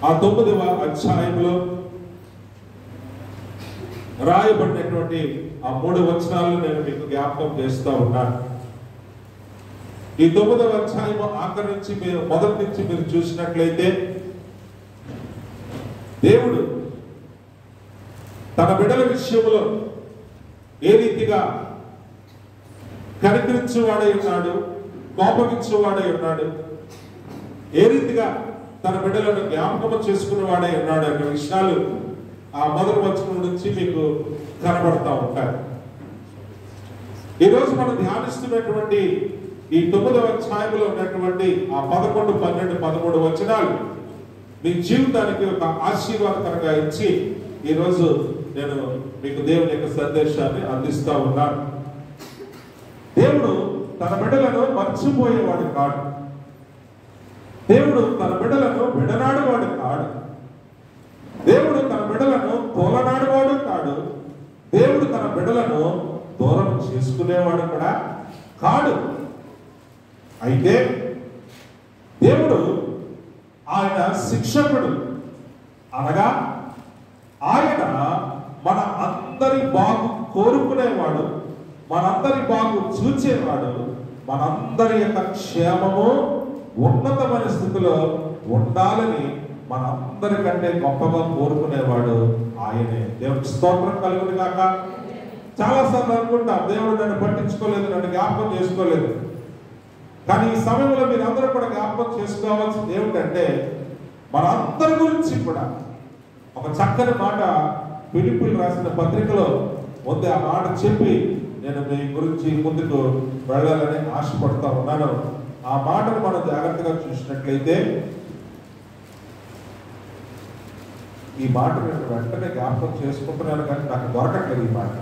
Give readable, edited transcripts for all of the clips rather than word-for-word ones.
ఆ 9వ అధ్యాయంలో రాయబడినటువంటి ఆ 3 వచనాలను నేను మీకు జ్ఞాపకం చేస్తూ ఉన్నాను. ఈ 9వ అధ్యాయం ఆఖరి నుంచి మీరు మొదటి నుంచి మీరు చూసినట్లయితే దేవుడు తన బిడ్డల విషయంలో ఏ రీతిగా కనికరించేవాడై ఉన్నాడు, కోపగించేవాడై ఉన్నాడు, ఏ రీతిగా తన బిడ్డలను జ్ఞాపకం చేసుకునేవాడై ఉన్నాడు అనే విషయాలు ఆ మొదటి వచనం నుంచి మీకు కనబడతా ఉంటాయి. ఈరోజు మనం ధ్యానిస్తున్నటువంటి ఈ 9వ అధ్యాయంలో ఉన్నటువంటి ఆ 11, 12, 13 వచనాలు మీ జీవితానికి ఒక ఆశీర్వాదకరంగా ఇచ్చి ఈరోజు నేను మీకు దేవుని యొక్క సందేశాన్ని అందిస్తా ఉన్నాను. దేవుడు తన బిడ్డలను మర్చిపోయేవాడు కాడు. దేవుడు తన బిడ్డలను విడనాడువాడు కాడు. దేవుడు తన బిడ్డలను తోలనాడువాడు కాడు. దేవుడు తన బిడ్డలను దూరం చేసుకునేవాడు కూడా కాడు. అయితే దేవుడు ఆయన శిక్షకుడు, అనగా ఆయన మన అందరి బాగు కోరుకునేవాడు, మనందరి బాగు చూచేవాడు, మనందరి యొక్క క్షేమము ఉన్నతమైన స్థితిలో ఉండాలని మనందరికంటే గొప్పగా కోరుకునేవాడు ఆయనే. దేవుడికి స్తోత్రం కలుగును గాక. చాలాసార్లు అనుకుంటాం, దేవుడు నన్ను పట్టించుకోలేదు, నన్ను జ్ఞాపకం చేసుకోలేదు. కానీ ఈ సమయంలో మీరు అందరూ కూడా జ్ఞాపకం చేసుకోవాల్సింది ఏమిటంటే, మనందరి గురించి కూడా ఒక చక్కని మాట ఫిలిప్పీలు రాసిన పత్రికలో ఉంది. ఆ మాట చెప్పి నేను మీ గురించి ముందుకు వెళ్ళాలని ఆశపడుతూ ఉన్నాను. ఆ మాటను మనం జాగ్రత్తగా చూసినట్లయితే, ఈ మాట నేను వెంటనే జ్ఞాపకం చేసుకుంటున్నాను కానీ నాకు దొరకట్లేదు. ఈ మాట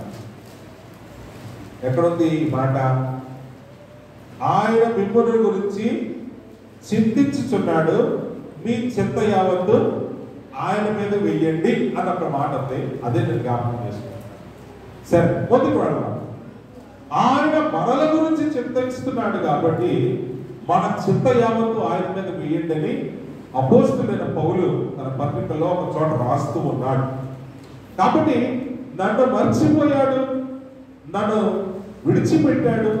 ఎక్కడుంది? ఈ మాట ఆయన మిమ్మల్ని గురించి చింతించుచున్నాడు, మీ చింత యావత్తు ఆయన మీద వెయ్యండి అన్న ఒక మాట ఉంది. అదే నేను జ్ఞాపకం చేసుకున్నాను. సరే, ముందుకు వెళ్దాం. ఆయన మనల గురించి చింతిస్తున్నాడు కాబట్టి మన చింత యావత్తు ఆయన మీద వెయ్యండి అని అపోస్తలుడైన పౌలు తన పత్రికలో ఒక చోట రాస్తూ ఉన్నాడు. కాబట్టి నన్ను మర్చిపోయాడు, నన్ను విడిచిపెట్టాడు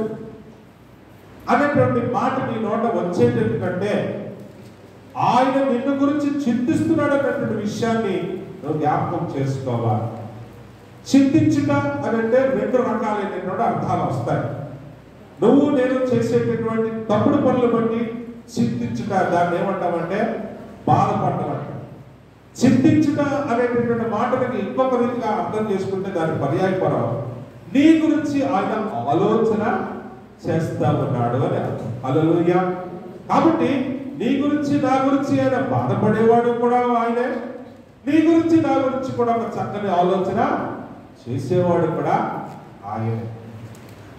అనేటువంటి మాట నీ నోట వచ్చేటందుకంటే ఆయన నిన్ను గురించి చింతిస్తున్నాడు అనేటువంటి విషయాన్ని నువ్వు జ్ఞాపకం చేసుకోవాలి. చింతించుట అని అంటే 2 రకాలైనటువంటి అర్థాలు వస్తాయి. నువ్వు నేను చేసేటటువంటి తప్పుడు పనులు బట్టి చింతించుట, దాన్ని ఏమంటామంటే బాధపడటం అంట. చింతించుట అనేటటువంటి మాటకి ఇంకొక రీతిగా అర్థం చేసుకుంటే దాని పర్యాయపరం నీ గురించి ఆయన ఆలోచన చేస్తా ఉన్నాడు అని అర్థం. హల్లెలూయా. కాబట్టి నీ గురించి నా గురించి ఆయన బాధపడేవాడు కూడా ఆయనే, నీ గురించి నా గురించి కూడా ఒక చక్కని ఆలోచన చేసేవాడు కూడా ఆయనే.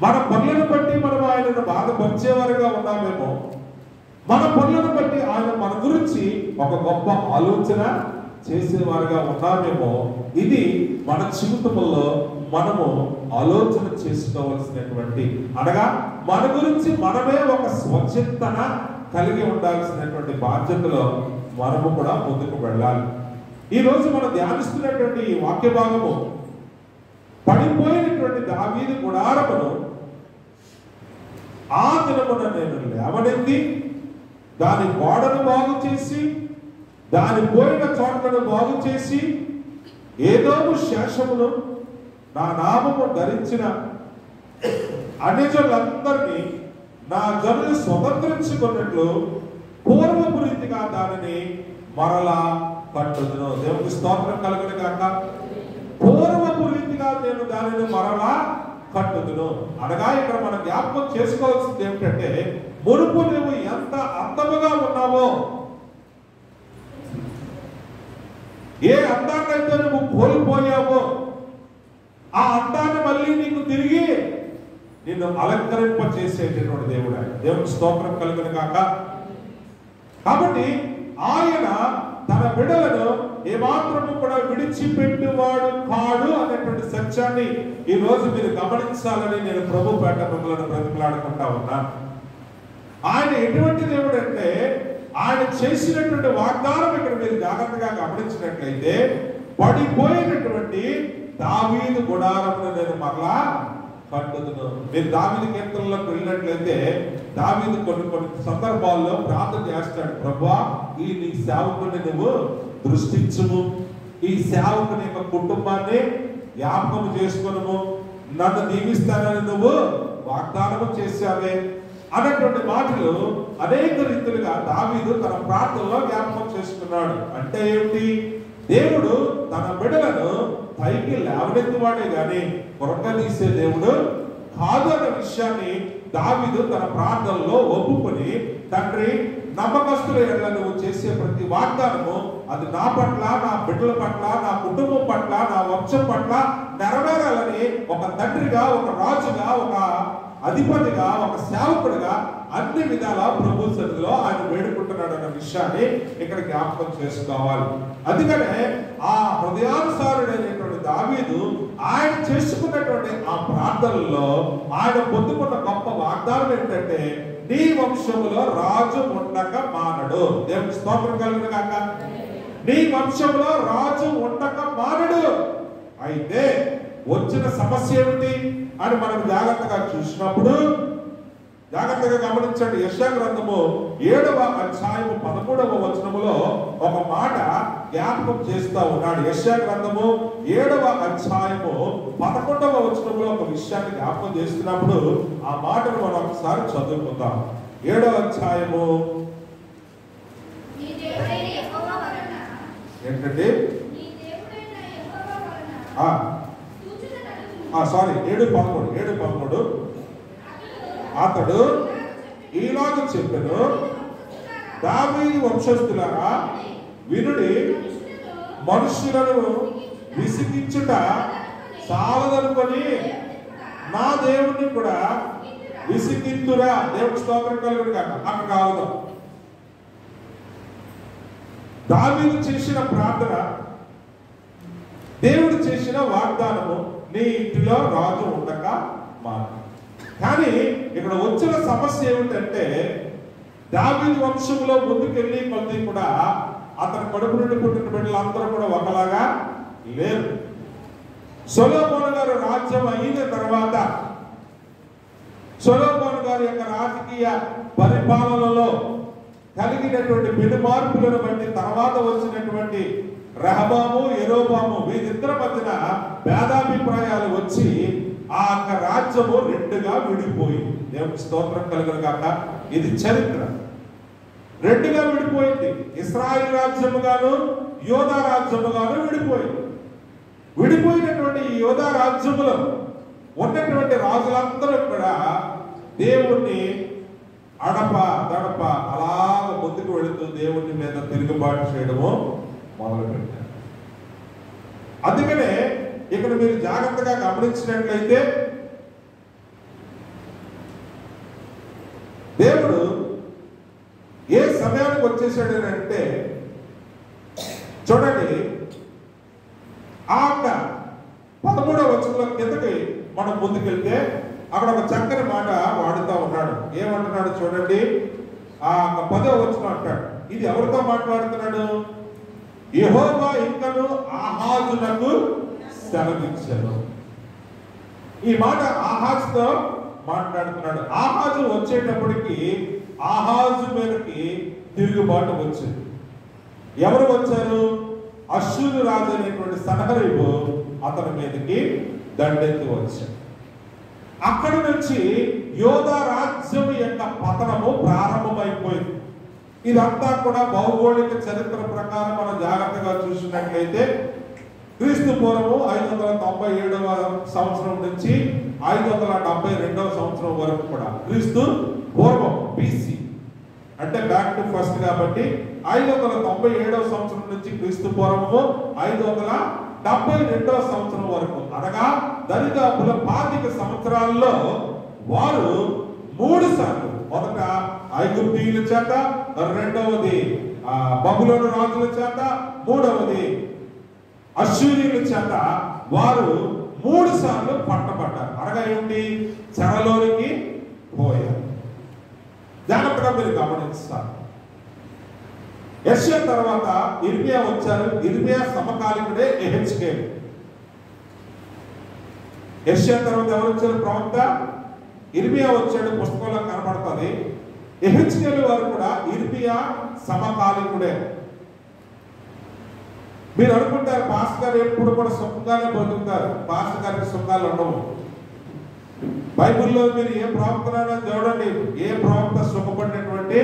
మన పనులను బట్టి మనం ఆయనను బాధపరిచేవారుగా ఉన్నామేమో, మన పనులను బట్టి ఆయన మన గురించి ఒక గొప్ప ఆలోచన చేసేవారుగా ఉన్నామేమో. ఇది మన జీవితంలో మనము ఆలోచన చేసుకోవాల్సినటువంటి, అనగా మన గురించి మనమే ఒక స్వచ్ఛతన కలిగి ఉండాల్సినటువంటి బాధ్యతలో మనము కూడా ముందుకు వెళ్ళాలి. ఈ రోజు మనం ధ్యానిస్తున్నటువంటి ఈ వాక్య భాగము పడిపోయినటువంటి దావీదు గుడారమును ఆ దినమున నేను లేవనెత్తి దాని గోడను బాగు చేసి దాని పోయిన చోట్లను బాగు చేసి ఏదోము శేషమును నా నామము ధరించిన అన్యజనులందరినీ నా జనులు స్వతంత్రించుకున్నట్లు పూర్వపు రీతిగా దానిని మరలా కట్టుదును. దేవునికి స్తోత్రం కలుగును గాక. పూర్వపు రీతిగా నేను దానిని మరలా కట్టుదును అనగా ఇక్కడ మనం జ్ఞాపకం చేసుకోవాల్సింది ఏమిటంటే, మునుపు నువ్వు ఎంత అందముగా ఉన్నావో, ఏ అందాన్నైతే నువ్వు కోల్పోయావో ఆ అందాన్ని మళ్ళీ నీకు తిరిగి నిన్ను అలంకరింప చేసేటటువంటి దేవుడు ఆయన. దేవునికి స్తోత్రం కలుగును గాక. కాబట్టి ఆయన తన బిడ్డలను ఏమాత్రము కూడా విడిచిపెట్టువాడు కాడు అనేటువంటి సత్యాన్ని ఈ రోజు మీరు గమనించాలని నేను ప్రభు పేట మిమ్మల్ని బ్రతిమలాడుకుంటా ఉన్నాను. ఆయన ఎటువంటి దేవుడు అంటే, ఆయన చేసినటువంటి వాగ్దానం ఇక్కడ మీరు జాగ్రత్తగా గమనించినట్లయితే, పడిపోయినటువంటి దావీదు గుడారమును నేను మరలా కట్టుదును. మీరు దావీదు కీర్తనలోకి వెళ్ళినట్లయితే దావీదు కొన్ని సందర్భాల్లో ప్రార్థన చేస్తాడు, ప్రభువా ఈ నీ సేవకుని నువ్వు దృష్టించుము, ఈ సేవకుని యొక్క కుటుంబాన్ని జ్ఞాపకం చేసుకును, నన్ను దీవిస్తానని నువ్వు వాగ్దానము చేశావే అన్నటువంటి మాటలు అనేక రీతులుగా దావీదు తన ప్రార్థనలో జ్ఞాపకం చేసుకున్నాడు. అంటే ఏమిటి? దేవుడు తన బిడ్డలను పైకి లేవనెత్తువాడే గాని కొరకదీసే దేవుడు కాదు అన్న విషయాన్ని దావీదు తన ప్రార్థనలో ఒప్పుకొని, తండ్రి నమ్మకస్తుల ఎడల నువ్వు చేసే ప్రతి వాగ్దానము అది నా పట్ల, నా బిడ్డల పట్ల, నా కుటుంబం పట్ల, నా వంశం పట్ల నెరవేరాలని ఒక తండ్రిగా, ఒక రాజుగా, ఒక అధిపతిగా, ఒక సేవకుడిగా అన్ని విధాల ప్రభు సన్నిధిలో ఆయన వేడుకుంటున్నాడు అన్న విషయాన్ని ఇక్కడ జ్ఞాపకం చేసుకోవాలి. అందుకనే ఆ హృదయానుసారుడైనటువంటి దావీదు ఆయన చేసుకున్నటువంటి ఆ ప్రార్థనలో ఆయన పొందుకున్న గొప్ప వాగ్దానం ఏంటంటే, నీ వంశములో రాజు ఉండక మానడు. దేవుని స్తోత్రం కలుగును గాక. నీ వంశంలో రాజు ఉండక మానడు. అయితే వచ్చిన సమస్య ఏమిటి అని మనం జాగ్రత్తగా చూసినప్పుడు, జాగ్రత్తగా గమనించండి. యెషయా గ్రంథము 7వ అధ్యాయము 13వ వచనములో ఒక మాట జ్ఞాపకం చేస్తా ఉన్నాడు. యెషయా గ్రంథము 7వ అధ్యాయము 11వ వచనములో ఒక విషయాన్ని జ్ఞాపకం చేస్తున్నప్పుడు ఆ మాటను మనం ఒకసారి చదువుకుందాం. 7వ అధ్యాయము ఏంటంటే 7:11 అతడు ఈలాగ చెప్పెను, దావీదు వంశస్థులారా వినుడి, మనుషులను విసిగించుట చాలదనుకొని నా దేవుని కూడా విసిగింతురా. దేవుని స్తోత్రం కలుగును గాక. అక్కడ కాదు, దావీదు చేసిన ప్రార్థన, దేవుడు చేసిన వాగ్దానము, నీ ఇంటిలో రాజు ఉండక మాను. కానీ ఇక్కడ వచ్చిన సమస్య ఏమిటంటే, దావీదు వంశంలో ముందుకెళ్ళి కొద్ది కూడా అతని కడుపు నుండి పుట్టిన బిడ్డలందరూ కూడా ఒకలాగా లేరు. సొలొమోను గారు రాజ్యం అయిన తర్వాత, సొలొమోను గారి యొక్క రాజకీయ పరిపాలనలో కలిగినటువంటి పెను మార్పులను బట్టి తర్వాత వచ్చినటువంటి రెహబాము, యెరోబాము వీరిద్దరి మధ్యన భేదాభిప్రాయాలు వచ్చి ఆ యొక్క రాజ్యము రెండుగా విడిపోయింది. దేవునికి స్తోత్రం కలుగును గాక. ఇది చరిత్ర. రెండుగా విడిపోయింది. ఇశ్రాయేలు రాజ్యముగాను యోధా రాజ్యముగాను విడిపోయింది. విడిపోయినటువంటి ఈ యోధా రాజ్యములో ఉన్నటువంటి రాజులందరూ కూడా దేవుణ్ణి అడప దడప అలాగ ముందుకు వెళుతూ దేవుని మీద తిరుగుబాటు చేయడము మొదలుపెట్టారు. అందుకనే ఇక్కడ మీరు జాగ్రత్తగా గమనించినట్లయితే, దేవుడు ఏ సమయానికి వచ్చేసాడు అంటే, చూడండి ఆ 13వ వచనంలో కిందకి మనం ముందుకెళ్తే అక్కడ ఒక చక్కని మాట వాడుతూ ఉన్నాడు. ఏమంటున్నాడు చూడండి, ఆ 10వ వచనం అంటాడు. ఇది ఎవరితో మాట్లాడుతున్నాడు? యెహోవా ఇంకను ఆహాజునకు సెలవిచ్చాను. ఈ మాట ఆహాజుతో మాట్లాడుతున్నాడు. ఆహాజు వచ్చేటప్పటికి ఆహాజు మీదకి తిరుగుబాటు వచ్చింది. ఎవరు వచ్చారు? అశ్షూరు రాజు అనేటువంటి సన్హరీబు అతని మీదకి దండెత్తి వచ్చాడు. అక్కడి నుంచి యోధా రాజ్యం యొక్క పతనము ప్రారంభమైపోయింది. ఇదంతా కూడా భౌగోళిక చరిత్ర ప్రకారం మనం జాగ్రత్తగా చూసినట్లయితే క్రీస్తు పూర్వము 597వ సంవత్సరం నుంచి 572వ సంవత్సరం వరకు కూడా, క్రీస్తు పూర్వం BC అంటే బ్యాక్ టు ఫస్ట్ కాబట్టి 597వ సంవత్సరం నుంచి క్రీస్తు పూర్వము 572వ సంవత్సరం వరకు, అనగా దరిదాపుల 25 సంవత్సరాల్లో వారు 3 సార్లు, మొదట ఐగుప్తీయుల చేత, రెండవది బబులోను రాజుల చేత, మూడవది అశ్షూరీయుల చేత వారు 3 సార్లు పట్టబడ్డారు. అనగా ఏంటి? చెరలోనికి పోయారు. జాగ్రత్తగా మీరు గమనిస్తారు. యెషయా తర్వాత ఇర్మియా వచ్చారు. ఇర్మియా సమకాలీనుడే యెహెజ్కేలు. యెషయా తర్వాత ఎవరు వచ్చారు? ప్రవక్త ఇర్మియా వచ్చాడు, పుస్తకంలో కనబడుతుంది. యెహెజ్కేలు వారు కూడా ఇర్మియా సమకాలీనుడే. మీరు అనుకుంటారు పాస్టర్ గారు ఎప్పుడు కూడా సుఖంగానే బతుకుతారు. పాస్టర్ గారికి సుఖాలు ఉండవు. బైబిల్లో మీరు ఏ ప్రవక్తనైనా చూడండి, ఏ ప్రవక్త సుఖపడినటువంటి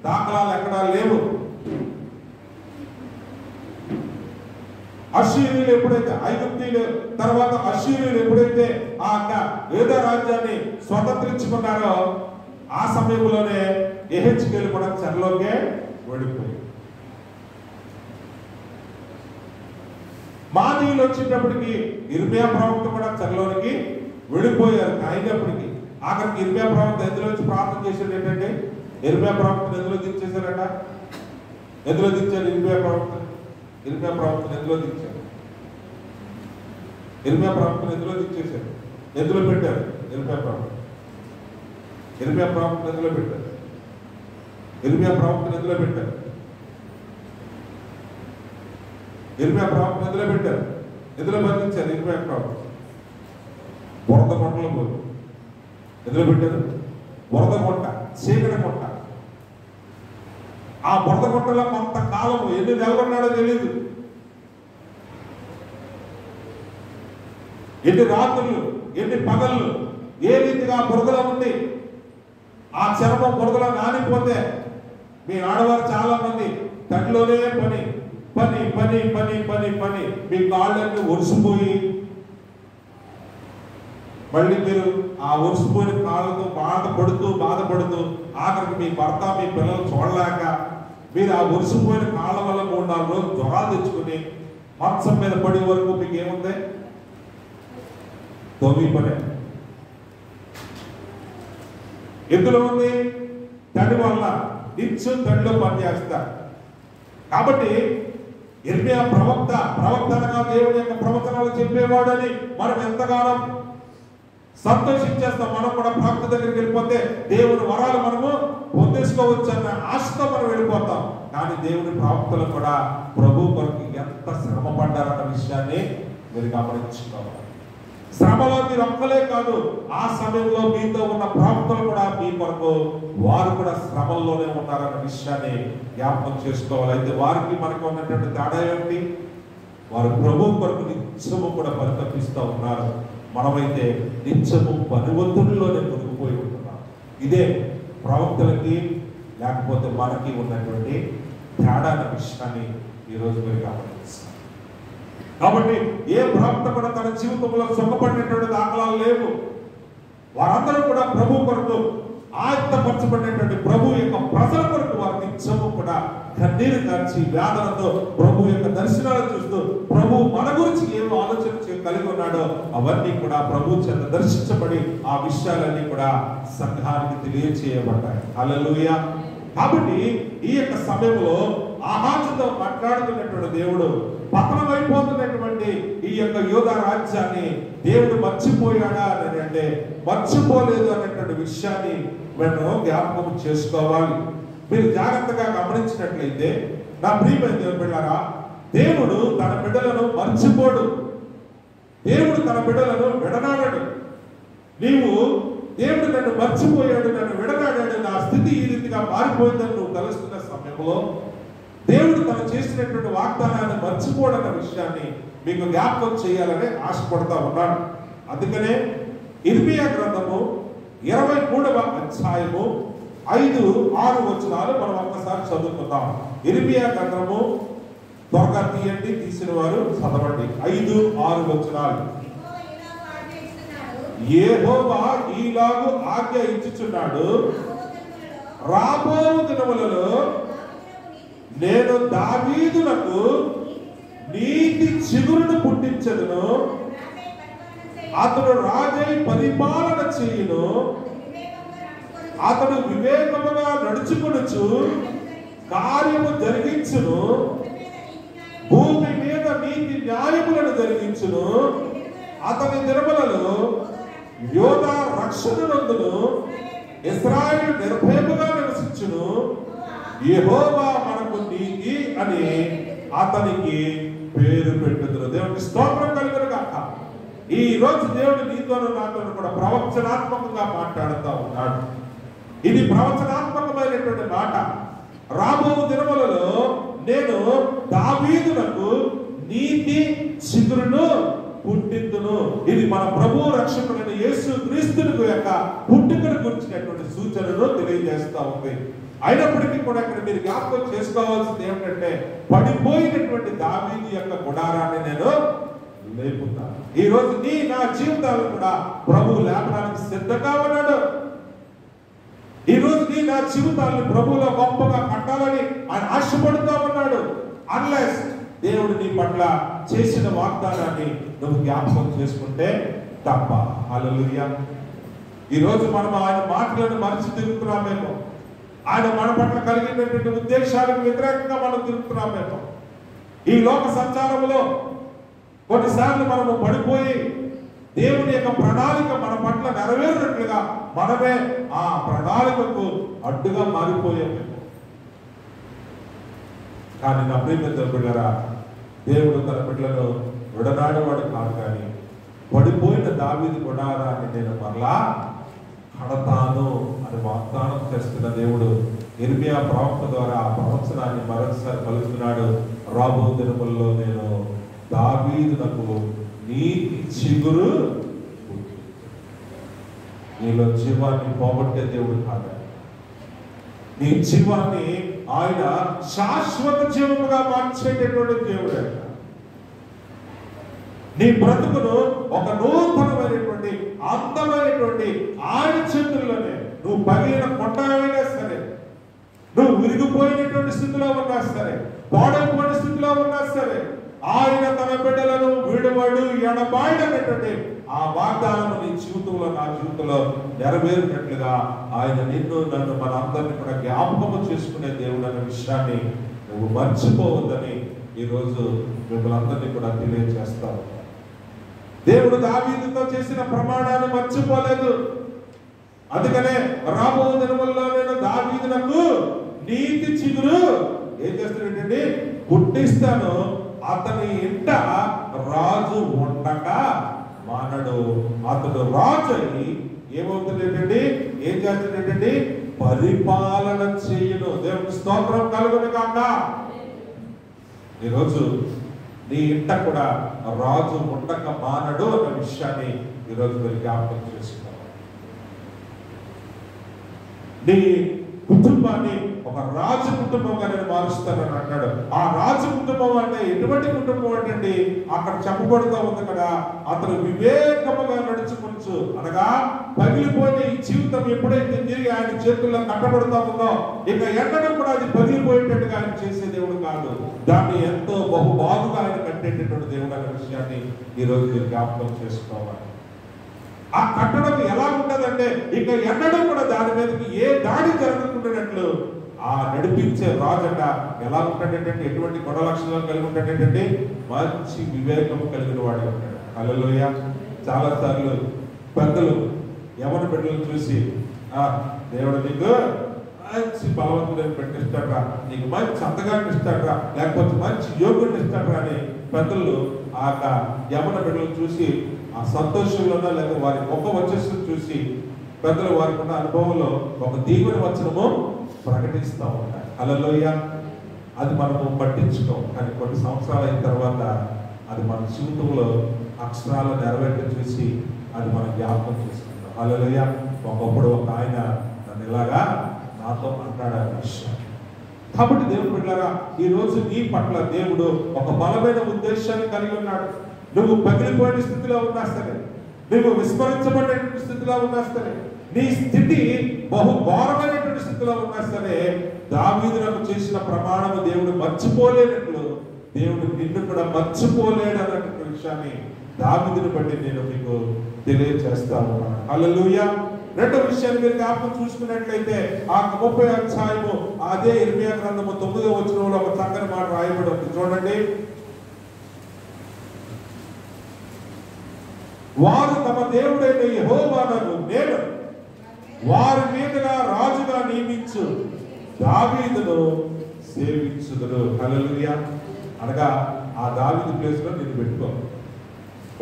దాఖలాలు ఎక్కడా లేవు. అశ్షూరీయులు ఎప్పుడైతే, ఐగుప్తీయులు తర్వాత అశ్షూరీయులు ఎప్పుడైతే ఆ యూద రాజ్యాన్ని స్వతంత్రించుకున్నారో ఆ సమయంలోనే యెహెజ్కేలు కూడా చెరలోకే ఓడిపోయి, మాదీయులు వచ్చేటప్పటికి ఇర్మియా ప్రవక్త కూడా చెరలోనికి వెళ్ళిపోయారు. అయినప్పటికీ ఆఖరికి ఇర్మియా ప్రవక్త ఎందులో వచ్చి ప్రార్థన చేశాడు ఏంటంటే, ఇర్మియా ప్రవక్తను ఎందులో దించేశారట? ఎందులో దించారు? ఇర్మియా ప్రవక్తను ఎందులో దించారు? ఇర్మియా ప్రవక్తను ఎందులో దించేశారు? ఎందులో పెట్టారు? ఇర్మియా ప్రవక్తను ఎందులో పెట్టారు? ఇర్మియా ప్రవక్తను ఎందులో పెట్టారు? ఇర్మియా ప్రవక్తను ఎందులో పెట్టారు? ఎందులో బంధించారు? ఇర్మియా ప్రవక్త బురద కొండలో పోయి ఎందులో పెట్టారు? బురద కొండ, చీకటి కొండ. ఆ బురద కొండలో కొంతకాలము ఎన్ని నెలలు ఉన్నాడో తెలియదు, ఎన్ని రాత్రులు ఎన్ని పగళ్ళు ఏ రీతిగా బురదలో ఉండి ఆ చర్మం బురదలో నానిపోతే మీ ఆడవారు చాలా మంది తడిలోనే పని పని పని పని పని పని మీ కాళ్ళన్నీ ఒరిసిపోయి మళ్ళీ మీరు ఆ ఒరిసిపోయిన కాళ్ళతో బాధపడుతూ ఆఖరికి మీ భర్త మీ పిల్లలు చూడలేక మీరు ఆ ఒరిసిపోయిన కాళ్ళ వల్ల 3-4 రోజులు జ్వరాలు తెచ్చుకుని మంచం మీద పడే వరకు మీకు ఏముంది? తోమి పనే. ఎందులో ఉంది? తడి వల్ల నిత్యం తడిలో పనిచేస్తారు. కాబట్టి ఇర్మియా ప్రవక్త అనగా దేవుని యొక్క ప్రవచనాలు చెప్పేవాడని మనం ఎంతగానో సంతోషించేస్తాం. మనం కూడా ప్రవక్త దగ్గరికి వెళ్ళిపోతే దేవుని వరాలు మనము పొందేసుకోవచ్చు అన్న ఆశతో మనం వెళ్ళిపోతాం. కానీ దేవుని ప్రవక్తలు కూడా ప్రభు కొరకు ఎంత శ్రమ పడ్డారన్న విషయాన్ని మీరు గమనించుకోవాలి. శ్రమలో మీరు ఒక్కలే కాదు, ఆ సమయంలో మీతో ఉన్న ప్రవక్తలు కూడా మీ కొరకు వారు కూడా శ్రమల్లోనే ఉన్నారన్న విషయాన్ని జ్ఞాపకం చేసుకోవాలి. అయితే వారికి మనకు ఉన్నటువంటి తేడా ఏమిటి? వారు ప్రభు కొరకు నిత్యము కూడా పరితపిస్తూ ఉన్నారు. మనమైతే నిత్యము పనివంతుల్లోనే మునిగిపోయి ఉంటున్నాం. ఇదే ప్రవక్తలకి లేకపోతే మనకి ఉన్నటువంటి తేడా అన్న విషయాన్ని ఈరోజు మీరు గమనిస్తాం. కాబట్టి ఏ ప్రవక్త కూడా తన జీవితంలో సుఖపడినటువంటి దాఖలాలు లేవు. వారందరూ కూడా ప్రభు కొరకు ఆయత్తపరచబడినటువంటి ప్రభు యొక్క ప్రజల కొరకు వారు నిత్యము కూడా కన్నీరు కార్చి వేదనతో ప్రభు యొక్క దర్శనాలు చూస్తూ ప్రభు మన గురించి ఏం ఆలోచన కలిగి ఉన్నాడో అవన్నీ కూడా ప్రభు చేత దర్శించబడి ఆ విషయాలన్నీ కూడా సంఘానికి తెలియచేయబడ్డాయి. హల్లెలూయా. కాబట్టి ఈ యొక్క సమయంలో ఆహాజుతో మాట్లాడుతున్నటువంటి దేవుడు పతనమైపోతున్నటువంటి ఈ యొక్క యూదా రాజ్యాన్ని దేవుడు మర్చిపోయాడా అని అంటే మర్చిపోలేదు అనేటువంటి విషయాన్ని మనం జ్ఞాపకం చేసుకోవాలి. మీరు జాగ్రత్తగా గమనించినట్లయితే నా ప్రియమైన దేవుని బిడ్డలారా, దేవుడు తన బిడ్డలను మర్చిపోడు. దేవుడు తన బిడ్డలను విడనాడాడు. నీవు దేవుడు నన్ను మర్చిపోయాడు, నన్ను విడనాడాడు, నా స్థితి ఈ రీతిగా మారిపోయిందని నువ్వు తలుస్తున్న సమయంలో దేవుడు తను చేసినటువంటి వాగ్దానాన్ని మర్చిపోడన్న విషయాన్ని మీకు జ్ఞాపకం చేయాలని ఆశపడతా ఉన్నాను. అందుకనే ఇర్మియా గ్రంథము 23వ అధ్యాయము 5-6 వచనాలు మనం ఒక్కసారి చదువుకుందాం. ఇర్మియా గ్రంథము త్వరగా తీయండి, తీసిన వారు చదవండి. 5-6 వచనాలు. యెహోవా ఈలాగు ఆజ్ఞ ఇచ్చుచున్నాడు, రాబో దినములలో నేను దావీదునకు నీతి చిగురును పుట్టించదును, అతడు రాజై పరిపాలన చేయును, అతడు వివేకముగా నడుచుకొనుచు కార్యము జరిగించును, భూమి మీద నీతి న్యాయములను జరిగించును, అతని దినములలో యోధా రక్షణ నందును, ఇశ్రాయేలు నిర్భయముగా నివసించును. యెహోవా మనకు అని అతనికి పేరు పెట్టుదురు. దేవునికి స్తోత్రం కలుగును గాక. ఈ రోజు దేవుడు నీతోనూ నాతోనూ కూడా ప్రవచనాత్మకంగా మాట్లాడుతూ ఉన్నాడు. ఇది ప్రవచనాత్మకమైనటువంటి మాట. రాబో దినములలో నేను దావీదునకు నీతి చిగురును పుట్టిందును. ఇది మన ప్రభు రక్షకుడైన యేసు క్రీస్తుని యొక్క పుట్టుకను గురించినటువంటి సూచనను తెలియజేస్తా ఉంది. అయినప్పటికీ కూడా ఇక్కడ మీరు జ్ఞాపకం చేసుకోవాల్సింది ఏమిటంటే, పడిపోయినటువంటి దావీదు యొక్క గుడారాన్ని నేను లేపుతాను. ఈ రోజు నా జీవితాలు కూడా ప్రభువు లేపడానికి సిద్ధంగా ఉన్నాడు. ఈ రోజు నా జీవితాలను ప్రభువులో గొప్పగా కట్టాలని ఆయన ఆశపడుతూ ఉన్నాడు. అన్లెస్ దేవుడు నీ పట్ల చేసిన వాగ్దానాన్ని నువ్వు జ్ఞాపకం చేసుకుంటే తప్ప. హల్లెలూయా. ఈ రోజు మనం ఆయన మాటలను మరిచి తిరుగుతున్నామేమో, ఆయన మన పట్ల కలిగినటువంటి ఉద్దేశాలకు వ్యతిరేకంగా మనం తిరుగుతున్నామేమో. ఈ లోక సంచారంలో కొన్నిసార్లు మనము పడిపోయి దేవుని యొక్క ప్రణాళిక మన పట్ల నెరవేరినట్లుగా మనమే ఆ ప్రణాళికకు అడ్డుగా మారిపోయామేమో. కానీ నా ప్రియమైన బిడ్డలారా, దేవుడు తన బిడ్డలను విడనాడేవాడు కాదు. కానీ పడిపోయిన దావీదు గుడారాన్ని నేను మరలా కడతాను అని వాగ్దానం చేస్తున్న దేవుడు ఇర్మియా ప్రవక్త ద్వారా ఆ ప్రవచనాన్ని మరొకసారి పలుకుతున్నాడు. రాబో దినములలో నేను దావీదునకు నీతి చిగురు. నీలో జీవాన్ని పోగొట్టే దేవుడు కాదు. నీ జీవాన్ని ఆయన శాశ్వత జీవముగా మార్చేటటువంటి దేవుడు. నీ బ్రతుకును ఒక నూతనమైనటువంటి అందమైనటువంటి ఆయన చేతుల్లోనే, నువ్వు పగిలిన కొండైనా సరే, నువ్వు విరిగిపోయినటువంటి స్థితిలో ఉన్నా సరే, పాడైపోయిన స్థితిలో ఉన్నా సరే, ఆయన తన బిడ్డలను విడువడు ఎడబాయనటువంటి ఆ వాగ్దానం నీ జీవితంలో, నా జీవితంలో నెరవేరినట్లుగా ఆయన నిన్ను నన్ను మన అందరినీ కూడా జ్ఞాపకం చేసుకునే దేవుడు అనే విషయాన్ని నువ్వు మర్చిపోవద్దని ఈరోజు మిమ్మల్ని అందరినీ కూడా తెలియజేస్తావు. దేవుడు దావీదుతో చేసిన ప్రమాణాన్ని మర్చిపోలేదు. అందుకనే రాబో దినములలో నేను దావీదునకు నీతి చిగురు ఏం చేస్తాడంటే పుట్టిస్తాను, అతని ఇంట రాజు ఉండగా మానడు. అతడు రాజు అయి ఏమవుతుందండి, ఏం చేస్తాడంటే పరిపాలన చేయను. దేవునికి స్తోత్రం కలుగును కాక. ఈరోజు నీ ఇంట కూడా రాజు ఉండక మానడు అన్న విషయాన్ని ఈరోజు మీరు జ్ఞాపకం చేసుకోవాలి. నీ కుటుంబాన్ని ఒక రాజు కుటుంబంగా నేను మారుస్తానని అన్నాడు. ఆ రాజు కుటుంబం అంటే ఎటువంటి కుటుంబం అంటే అక్కడ చెప్పబడుతూ ఉంది కదా, అతను వివేకముగా నడుచుకోవచ్చు అనగా పగిలిపోయిన ఈ జీవితం ఎప్పుడైతే తిరిగి ఆయన చేతుల్లో కట్టబడుతూ ఉందో ఇక ఎన్నడూ కూడా అది పగిలిపోయేటట్టుగా ఆయన చేసే దేవుడు కాదు. దాన్ని ఎంతో బహుబాగుగా ఆయన కట్టేటటువంటి దేవుడు అనే విషయాన్ని ఈరోజు మీరు జ్ఞాపకం చేసుకోవాలి. ఆ కట్టడం ఎలా ఉంటదంటే ఇక ఎన్నడూ కూడా దాని మీదకి ఏ దాడి జరగకుండానట్లు ఆ నడిపించే రాజట ఎలా ఉంటాడంటే ఎటువంటి గుణ లక్షణాలు కలిగి ఉంటాడంటే మంచి వివేకము కలిగిన వాడే ఉంటాడు. హల్లెలూయా. చాలా సార్లు పెద్దలు యవన బిడ్డలను చూసి దేవుడు నీకు మంచి బలవంతులను పెట్టిస్తాడ్రా, నీకు మంచి అంతగాన్ని ఇస్తాడ్రా, లేకపోతే మంచి యోగుడిని ఇస్తాడ్రా అని పెద్దలు ఆ యవన బిడ్డలను చూసి ఆ సంతోషంలోనో లేదా వారి గొప్ప వచ్చేసి చూసి పెద్దలు వారికి ఉన్న అనుభవంలో ఒక దీవెన వచనము ప్రకటిస్తూ ఉంటారు. హల్లెలూయా. అది మనము పట్టించుకోం, కానీ కొన్ని సంవత్సరాలు అయిన తర్వాత అది మన జీవితంలో అక్షరాలు నెరవేర్చి చూసి అది మనం జ్ఞాపకం చేసుకుంటాం. హల్లెలూయా. ఒకప్పుడు ఒక ఆయన నన్ను ఇలాగా నాతో మాట్లాడారు విషయం. కాబట్టి దేవుడు బిడ్డలారా, ఈ రోజు నీ పట్ల దేవుడు ఒక బలమైన ఉద్దేశాన్ని కలిగి ఉన్నాడు. నువ్వు పగిలిపోయిన స్థితిలో ఉన్నా సరే, నువ్వు విస్మరించబడే స్థితిలో ఉన్నా సరే, నీ స్థితి బహు ఘోరమైనటువంటి స్థితిలో ఉన్నా సరే, దావీదునకు చేసిన ప్రమాణము దేవుడు మర్చిపోలేనట్లు దేవుడు నిన్ను కూడా మర్చిపోలేడు అన్నటువంటి విషయాన్ని దావీదుని బట్టి నేను మీకు తెలియజేస్తా ఉన్నాను. హల్లెలూయా. రెండో విషయాన్ని మీరు జ్ఞాపకం చూసుకున్నట్లయితే ఆ 30వ అధ్యాయము అదే ఇర్మియా గ్రంథము 9వ వచనంలో ఒక చక్కని మాట రాయబడి ఉంది. చూడండి. వారు తమ దేవుడైన యెహోవాను నేను వారి మీదుగా రాజుగా నియమించు దావీదును సేవించుదురు. హల్లెలూయా. అనగా ఆ దావీదు ప్లేస్లో నేను పెట్టుకో.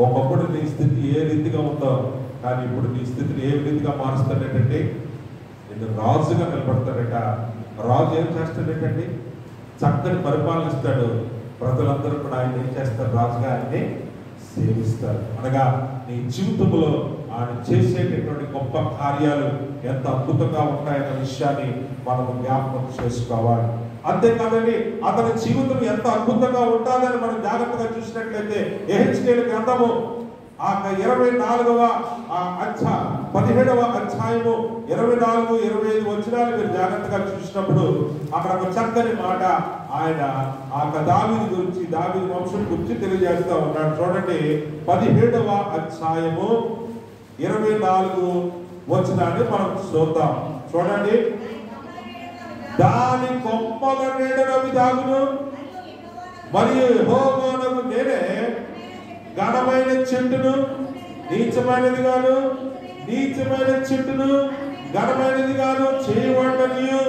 ఒకప్పుడు నీ స్థితి ఏ రీతిగా ఉందో, కానీ ఇప్పుడు నీ స్థితిని ఏ రీతిగా మారుస్తాడేటండి, నిన్ను రాజుగా నిలబడతాడట. రాజు ఏం చేస్తాడేటండి, చక్కని పరిపాలన ఇస్తాడు. ప్రజలందరూ కూడా ఆయన ఏం చేస్తారు, రాజుగా ఆయన్ని సేవిస్తారు. అనగా నీ జీవితంలో ఆయన చేసేటటువంటి గొప్ప కార్యాలు ఎంత అద్భుతంగా ఉంటాయన్న విషయాన్ని మనం జ్ఞాపకం చేసుకోవాలి. అంతేకాదండి, అతని జీవితం ఎంత అద్భుతంగా ఉంటుందని మనం జాగ్రత్తగా చూసినట్లయితే యెహెజ్కేలు గ్రంథము 24వ అధ్యాయం 17వ అధ్యాయము 24, 25 వచనాలు మీరు జాగ్రత్తగా చూసినప్పుడు అక్కడ ఒక చక్కని మాట ఆయన దావీదు గురించి, దావీదు వంశం గురించి తెలియజేస్తా ఉన్నాడు. చూడండి, 17వ అధ్యాయము 24 వచనాన్ని మనం చూద్దాం. చూడండి, దాని కొమ్మల నీడనవి దాగును, మరియు యెహోవానగు నేనే ఘనమైన చెట్టును నీచమైనది గాను, నీచమైన చెట్టును ఘనమైనది గాను చేయవాడనియు,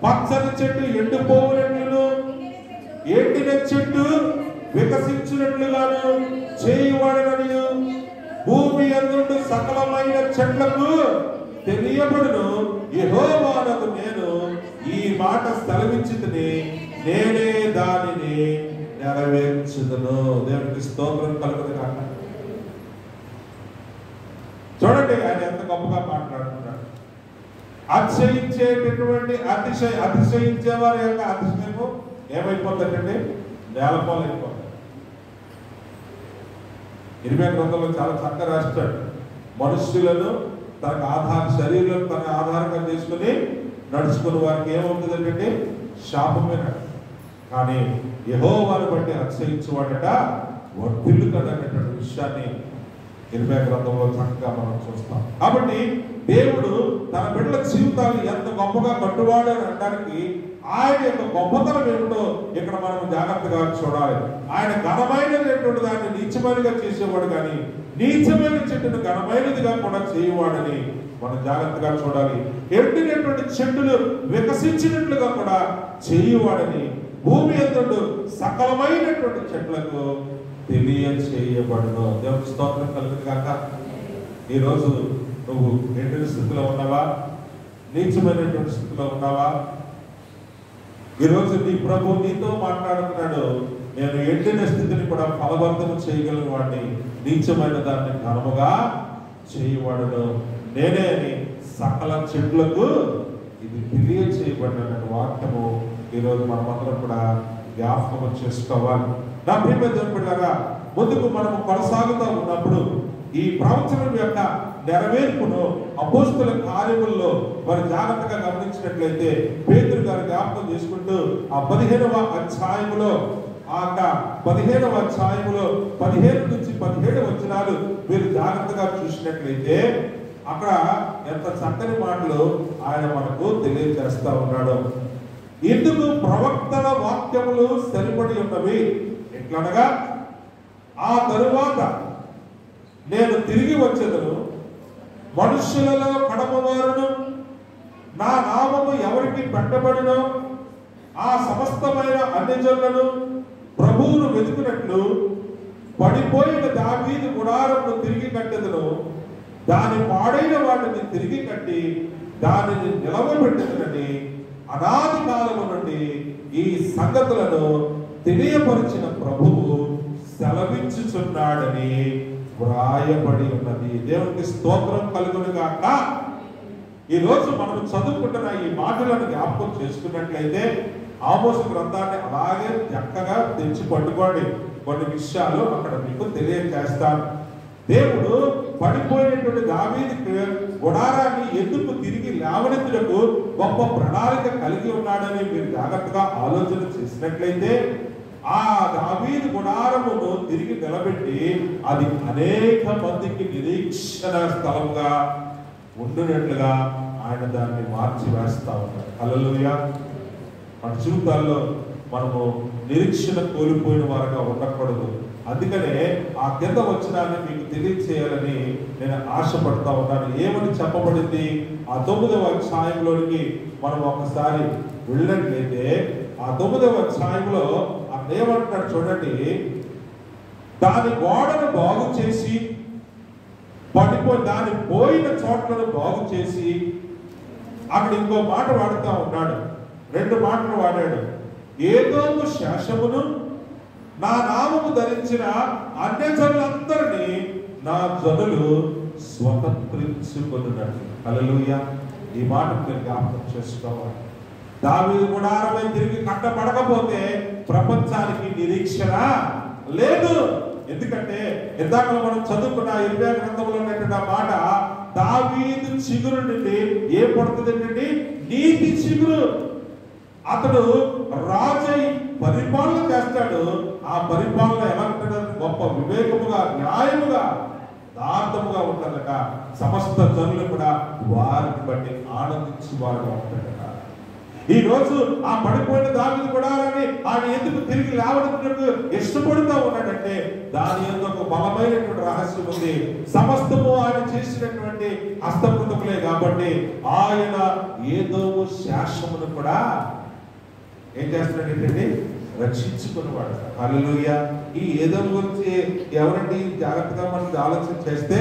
పచ్చని చెట్టు ఎండిపోవునట్లును, ఎండిన చెట్టు వికసించినట్లుగాను చేయవాడనియు, భూమి యందు సకలమైన చెట్లకు తెలియబడును, యెహోవానగు నేను ఈ మాట సెలవిచ్చితిని, నేనే దానిని నెరవేర్చుదును. దేవునికి స్తోత్రం కలుగును గాక. చూడండి ఆయన ఎంత గొప్పగా మాట్లాడుతున్నాడు. అతిశయించేటటువంటి అతిశయించే వారి యొక్క అతిశయము ఏమైపోతుందండి, నేలపాలైపోతుంది. 20 గ్రంథంలో చాలా చక్కగా రాస్తాడు, మనుష్యులను తనకు శరీరం తన ఆధారంగా చేసుకుని నడుచుకుని వారికి ఏమవుతుందంటే శాపమే. కానీ యెహోవాను బట్టి అతిశయించువాడట వర్ధిల్లుతాడనేటువంటి విషయాన్ని 20 గ్రంథంలో చక్కగా మనం చూస్తాం. కాబట్టి దేవుడు తన బిడ్డల జీవితాలు ఎంత గొప్పగా కట్టువాడు అని అనడానికి ఆయన యొక్క గొప్పతనం ఏమిటో ఇక్కడ మనం జాగ్రత్తగా చూడాలి. ఆయన ఘనమైనటువంటి దాన్ని నీచమైనదిగా చేసేవాడు, కానీ నీచమైన చెట్టును ఘనమైనదిగా కూడా చేయవాడని మనం జాగ్రత్తగా చూడాలి. ఎండినటువంటి చెట్టులు వికసించినట్లుగా కూడా చేయవాడని, భూమి యందు సకలమైనటువంటి చెట్లకు తెలియచేయబడును. దేవునికి స్తోత్రం కలుగును గాక. ఈరోజు నువ్వు ఎండిన స్థితిలో ఉన్నావా, నీచమైనటువంటి స్థితిలో ఉన్నావా? ఈరోజు నీ ప్రభు నీతో మాట్లాడుతున్నాడు, నేను ఎండిన స్థితిని కూడా ఫలవంతం చేయగలను, వాడిని నీచమైన దాన్ని ఘనముగా చేయవాడును నేనే అని సకల చెట్లకు ఇది తెలియచేయబడిన వాక్యము ఈరోజు మనమందరం కూడా జ్ఞాపకం చేసుకోవాలి. నా ప్రియ దేవుని బిడ్డలారా, ముందుకు మనము కొనసాగుతూ ఉన్నప్పుడు ఈ ప్రవచనం యొక్క నెరవేర్పును అపోస్తలుల కార్యముల్లో మరి జాగ్రత్తగా గమనించినట్లయితే పేతురు గారు జ్ఞాపకం చేసుకుంటూ ఆ 15వ అధ్యాయములో 15వ అధ్యాయములో 15 నుంచి 17 వచనాలు మీరు జాగ్రత్తగా చూసినట్లయితే అక్కడ ఎంత చక్కని మాటలు ఆయన మనకు తెలియజేస్తా ఉన్నాడు. ఇందుకు ప్రవక్తల వాక్యములు సరిపడి ఉన్నవి. ఎట్లనగా, ఆ తరువాత నేను తిరిగి వచ్చేదను, మనుష్యులలో కడమవారును నా నామము ఎవరికి పెట్టబడినో ఆ సమస్తమైన అన్యజనులను ప్రభువును వెతుకున్నట్లు పడిపోయిన దావీదు గుడారమును తిరిగి కట్టెదను, దాని పాడైన వాటిని తిరిగి కట్టి దానిని నిలవబెట్టెదనని అనాది కాలము నుండి ఈ సంగతులను తెలియపరిచిన ప్రభువు సెలవించుచున్నాడని వ్రాయబడి ఉన్నది. దేవునికి స్తోత్రం కలుగును గాక. ఈ రోజు మనం చదువుకుంటున్న ఈ మాటలను జ్ఞాపకం చేసుకున్నట్లయితే ఆమోసు గ్రంథాన్ని అలాగే చక్కగా తెచ్చి పట్టుకోండి. కొన్ని విషయాలు అక్కడ మీకు తెలియజేస్తాను. దేవుడు పడిపోయినటువంటి దావీదు గుడారాన్ని ఎందుకు తిరిగి లేవనెత్తుటకు గొప్ప ప్రణాళిక కలిగి ఉన్నాడని మీరు జాగ్రత్తగా ఆలోచన చేసినట్లయితే ఆ దావీదు గుడారమును తిరిగి నిలబెట్టి అది అనేక మందికి నిరీక్షణ స్థలంగా ఉండునట్లుగా ఆయన దాన్ని మార్చి వేస్తా ఉన్నారు. హల్లెలూయా. మన జీవితాల్లో మనము నిరీక్షణ కోల్పోయిన వారుగా ఉండకూడదు. అందుకనే ఆ కింద వచనాన్ని మీకు తెలియచేయాలని నేను ఆశపడతా ఉన్నాను. ఏమని చెప్పబడింది ఆ 9వ అధ్యాయంలోనికి మనం ఒకసారి వెళ్ళినట్లయితే ఆ 9వ అధ్యాయంలో అక్కడ ఏమంటున్నాడు చూడండి, దాని గోడను బాగు చేసి దాని పోయిన చోట్లను బాగు చేసి, అక్కడ ఇంకో మాట వాడుతూ ఉన్నాడు, 2 మాటలు వాడాడు. ఏదోము శేషమును నా నామము ధరించిన అన్యజనులందరినీ నా జనులు స్వతంత్రించుకొనున్నట్టు. హల్లెలూయా. ఈ మాట మీరు జ్ఞాపకం చేసుకోవాలి. దావీదు గుడారమే తిరిగి కట్టబడకపోతే ప్రపంచానికి నిరీక్షణ లేదు. ఎందుకంటే ఇందాక మనం చదువుకున్న ఇర్మియా గ్రంథంలో ఉన్నటువంటి మాట, దావీదు చిగురు నుండి ఏం పడుతుందండి? నీతి చిగురు. అతడు రాజై పరిపాలన చేస్తాడు. ఆ పరిపాలన ఎలా ఉంటుందంటే గొప్ప వివేకముగా, న్యాయముగా, యథార్థముగా ఉంటుందట. సమస్త జనులు కూడా వారిని బట్టి ఆనందించి వారుగా ఉంటాడట. ఈ రోజు ఆ పడిపోయిన దావీదు గుడారాన్ని ఆయన ఎందుకు తిరిగి లేవనెత్తినట్టు ఇష్టపడుతూ ఉన్నాడంటే దాని యందు ఒక బలమైనటువంటి రహస్యం ఉంది. సమస్తము ఆయన చేసినటువంటి హస్తకృతములే కాబట్టి ఆయన ఏదోము శాశ్వతమును కూడా ఏం చేస్తున్నాడు ఏంటంటే రక్షించుకునేవాడు. హల్లెలూయా. ఈ ఏదోము గురించి ఎవరండి జాగ్రత్తగా మనం ఆలోచన చేస్తే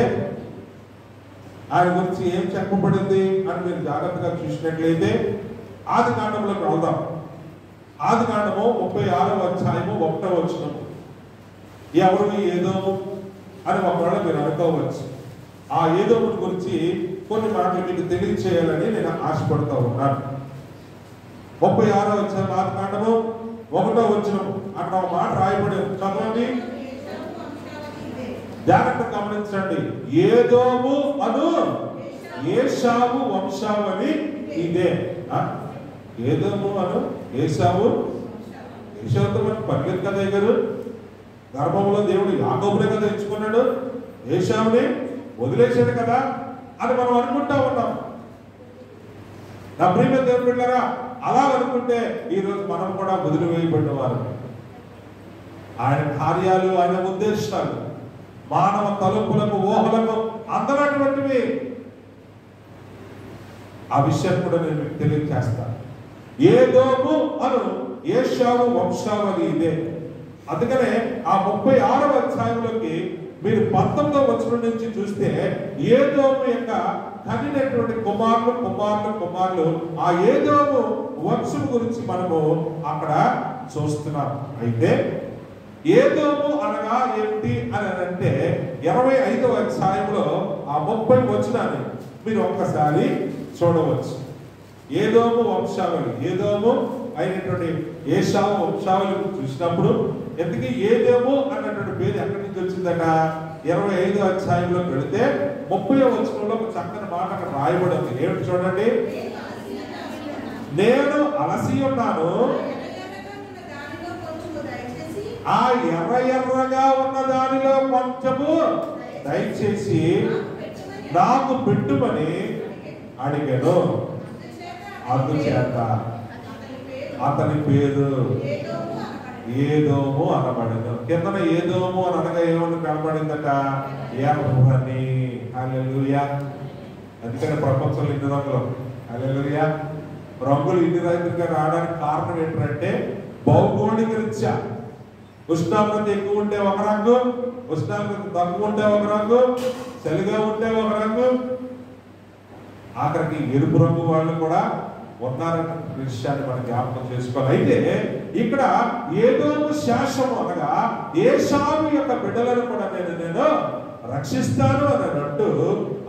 ఆయన గురించి ఏం చెప్పబడింది అని మీరు జాగ్రత్తగా చూసినట్లయితే ఆదికాండంలోకి వెళ్దాం. ఆదికాండము 36వ అధ్యాయము 1వ వచనము. ఎవరు ఏదోము అని ఒకవేళ మీరు అనుకోవచ్చు. ఆ ఏదోముని గురించి కొన్ని మాటలు మీకు తెలియచేయాలని నేను ఆశపడుతూ ఉన్నాను. 36వ అధ్యాయం ఆదికాండము 1వ వచనము. అక్కడ ఒక మాట రాయబడి చదవండి, జాగ్రత్తగా గమనించండి. ఏదోము అను ఏశావు వంశావళి ఇదే. ఏదోము అను ఏశావు, ఏశావుతో మనకు పర్లేదు కదా ఎగరు. గర్భంలో దేవుడు యాకోబునే కదా ఎంచుకున్నాడు, ఏశావుని వదిలేసాడు కదా అని మనం అనుకుంటా ఉన్నాం. నా ప్రియమైన దేవుడు బిడ్డలారా, అలా అనుకుంటే ఈరోజు మనం కూడా వదిలివేయబడిన వారు. ఆయన కార్యాలు, ఆయన ఉద్దేశాలు మానవ తలుపులకు, ఊహలకు అందనటువంటివి. ఆ విషయాన్ని కూడా నేను మీకు తెలియజేస్తాను. ఏదోము అను ఏశావు వంశావళి ఇదే. అందుకనే ఆ 36వ అధ్యాయంలోకి మీరు 19వ వచనం నుంచి చూస్తే ఏదోము యొక్క కనినటువంటి కుమారులు ఆ ఏదోము వంశం గురించి మనము అక్కడ చూస్తున్నాం. అయితే ఏదోము అనగా ఏమిటి అని అంటే 25వ అధ్యాయంలో ఆ 30 వచనాన్ని మీరు ఒక్కసారి చూడవచ్చు. ఏదోము వంశావళి, ఏదోము అయినటువంటి ఏశావు వంశావళి చూసినప్పుడు ఎందుకు ఏదోము అన్నటువంటి పేరు ఎక్కడి నుంచి వచ్చిందట? 25వ అధ్యాయంలో పెడితే 30వ వచనంలో ఒక చక్కని మాట అక్కడ రాయబడి ఉంది. ఏమిటి చూడండి, నేను అలసి ఉన్నాను, ఆ ఎర్రగా ఉన్న దానిలో కొంచెము దయచేసి నాకు పెట్టుమని అడిగాను. అందుచేత అతని పేరు ఏదోము అనబడను. కిందన ఏదోము అని అనగా ఏమని కనబడిందట? ఎర్రని. హల్లెలూయా. అందుకని ప్రపంచంలో ఇన్ని రంగులు. హల్లెలూయా. రంగులు ఇన్ని రంగులుగా రావడానికి కారణం ఏంటంటే భౌగోళిక రీత్యా ఉష్ణోగ్రత ఎక్కువ ఉంటే ఒక రంగు, ఉష్ణోగ్రత తక్కువ ఉంటే ఒక రంగు, చలిగా ఉంటే ఒక రంగు, ఆఖరికి ఎరుపు రంగు వాళ్ళు కూడా ఉన్నారన్న విషయాన్ని మనం జ్ఞాపకం చేసుకోవాలి. అయితే ఇక్కడ ఏదోము శాసము అనగా ఏశావు యొక్క బిడ్డలను కూడా నేను రక్షిస్తాను అని అన్నట్టు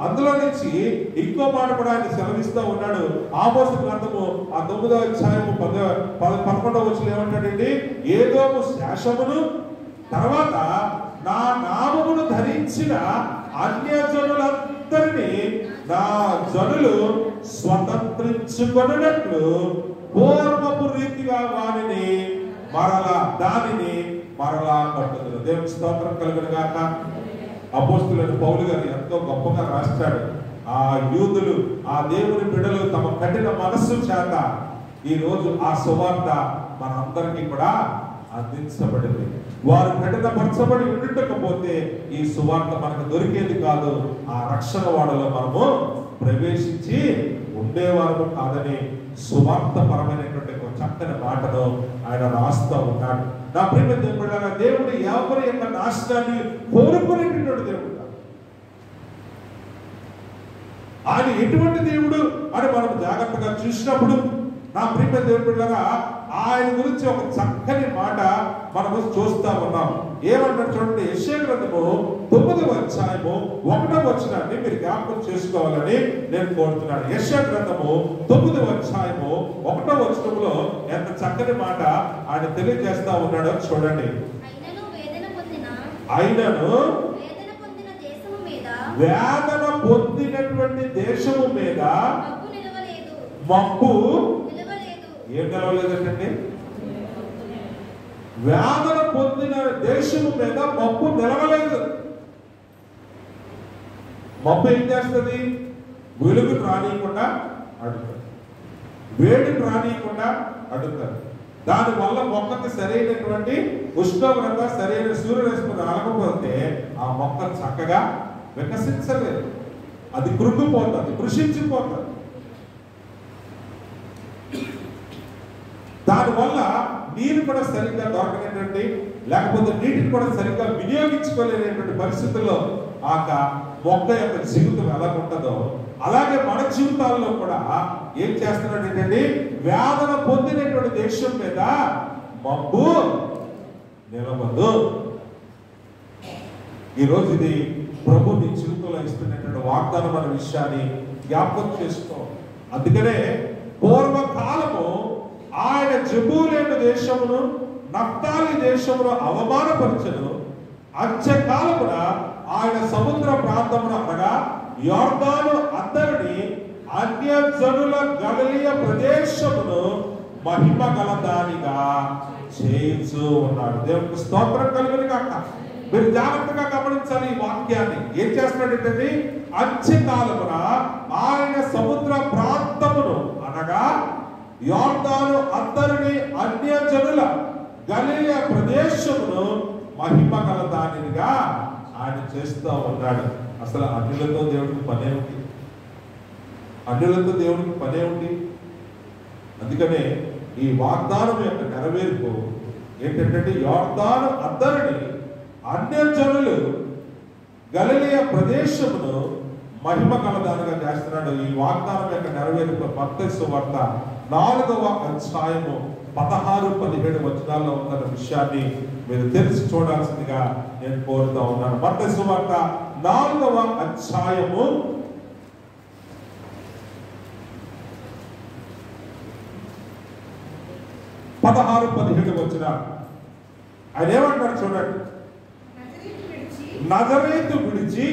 అందులో నుంచి ఇంకో మాట కూడా ఆయన సెలవిస్తూ ఉన్నాడు. ఆమోసు గ్రంథము ఆ 9వ అధ్యాయము 11వ వచనం ఏమంటాడండి? ఏదోము శాసమును తర్వాత నా నామమును ధరించిన అన్యజనులందరినీ నా జనులు స్వతంత్రించుకొనున్నట్లు పూర్వపు రీతిగా వారిని దానిని మరలా కట్టుదురు. దేవుని స్తోత్రం కలుగును గాక. అపోస్తులైన పౌలు గారు ఎంతో గొప్పగా రాస్తాడు. ఆ యూదులు, ఆ దేవుని బిడ్డలు తమ కఠిన మనస్సు చేత ఈ రోజు ఆ సువార్త మనందరికీ కూడా అందించబడింది. వారు కఠినపరచబడి ఉండకపోతే ఈ సువార్త మనకు దొరికేది కాదు. ఆ రక్షణ వాడలో మనము ప్రవేశించి ఉండేవారు కాదని సువార్త పరమైనటువంటి చక్కని మాటను ఆయన రాస్తూ ఉన్నాడు. నా ప్రేమ దేవుడు, దేవుడు ఎవరి యొక్క నాశనాన్ని కోరుకునేటటువంటి దేవుడు. ఆయన ఎటువంటి దేవుడు అని మనం జాగ్రత్తగా చూసినప్పుడు నా ప్రేమ దేవుడులాగా ఆయన గురించి ఒక చక్కని మాట మనము చూస్తా ఉన్నాం. ఏమంటారు చూడండి, యెషయా గ్రంథము 9వ అధ్యాయము 1వ వచనాన్ని మీరు జ్ఞాపకం చేసుకోవాలని నేను కోరుతున్నాను. యెషయా గ్రంథము 9వ అధ్యాయము 1వ వచనంలో ఎంత చక్కని మాట ఆయన తెలియజేస్తా ఉన్నాడో చూడండి. ఆయనను వేదన పొందినటువంటి దేశము మీద మబ్బు ఏం నిలవలేదంటే, వేదన పొందిన దేశము మీద మబ్బు నిలవలేదు. మబ్బు ఏం చేస్తుంది? వెలుగును రానియకుండా అడుగుతుంది, వేడిని రానియకుండా అడుగుతుంది. దానివల్ల మొక్కకి సరైనటువంటి ఉష్ణోగ్రత, సరైన సూర్యరశ్మి రాకపోతే ఆ మొక్క చక్కగా వికసించలేదు, అది కృంగిపోతుంది, కృషించిపోతుంది. దానివల్ల నీరు కూడా సరిగ్గా దొరకనేటువంటి, లేకపోతే నీటిని కూడా సరిగ్గా వినియోగించుకోలేనటువంటి పరిస్థితుల్లో ఆ మొక్క యొక్క జీవితం ఎలా ఉంటుందో అలాగే మన జీవితాల్లో కూడా ఏం చేస్తున్నాడు ఏంటంటే, వేదన పొందినటువంటి దేశం మీద మబ్బు నిలవదు. ఈరోజు ఇది ప్రభు నీ జీవితంలో ఇస్తున్నటువంటి వాగ్దానం అనే విషయాన్ని జ్ఞాపకం చేసుకో. అందుకనే పూర్వకాలము ఆయన జెబూలూను దేశమును నఫ్తాలి దేశమును అవమానపరచను. అంత్యకాలమున ఆయన సముద్ర ప్రాంతమున అనగా యోర్దాను అందరిని అన్యజనుల గలిలయ ప్రదేశమును మహిమ గలదానిగా చేయించు ఉన్నాడు. దేవునికి స్తోత్రం కలుగును గాక. మీరు జాగ్రత్తగా గమనించాలి ఈ వాక్యాన్ని. ఏం చేస్తున్నాడంటే, అంత్యకాలమున ఆయన సముద్ర ప్రాంతమును అనగా యోర్దాను అందరిని అన్యజనుల గలిలయ ప్రదేశమును మహిమ గల దానిగా ఆయన చేస్తూ ఉన్నాడు. అసలు అన్యులతో దేవుడికి పనే ఉంది, అన్యులతో దేవుడికి పనే ఉంది. అందుకనే ఈ వాగ్దానం యొక్క నెరవేర్పు ఏంటంటే, యోర్దాను అందరిని అన్యజనులు గలిలయ ప్రదేశమును మహిమ కలదానిగా చేస్తున్నాడు. ఈ వాగ్దానం యొక్క నెరవేర్పు మత్తయి సువార్త 4వ అధ్యాయము 16-17 వచనాల్లో ఉన్న విషయాన్ని మీరు తెలిసి చూడాల్సిందిగా నేను కోరుతా ఉన్నాను. మత్తయి సువార్త 4వ అధ్యాయము 16-17 వచనాలు. ఆయన ఏమంటారు చూడండి, నజరేతు విడిచి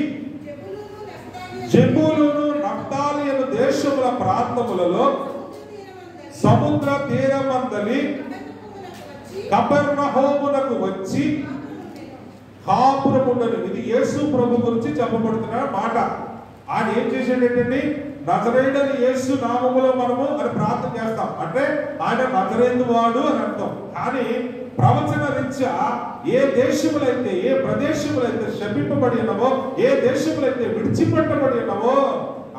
జెబూలూను నఫ్తాలి అను దేశముల ప్రాంతములలో సముద్ర తీరమందలి కపెర్నహూమునకు వచ్చి కాపురముండెను. ఇది యేసు ప్రభు గురించి చెప్పబడుతున్న మాట. ఆయన ఏం చేసేటండి, నజరేయుడైన యేసు నామములో మనము అని ప్రార్థన చేస్తాం. అంటే ఆయన నజరేతు వాడు అని అర్థం. కానీ ప్రవచన రీత్యా ఏ దేశములైతే, ఏ ప్రదేశములైతే శపింపబడి ఉన్నవో, ఏ దేశములైతే విడిచిపెట్టబడి ఉన్నవో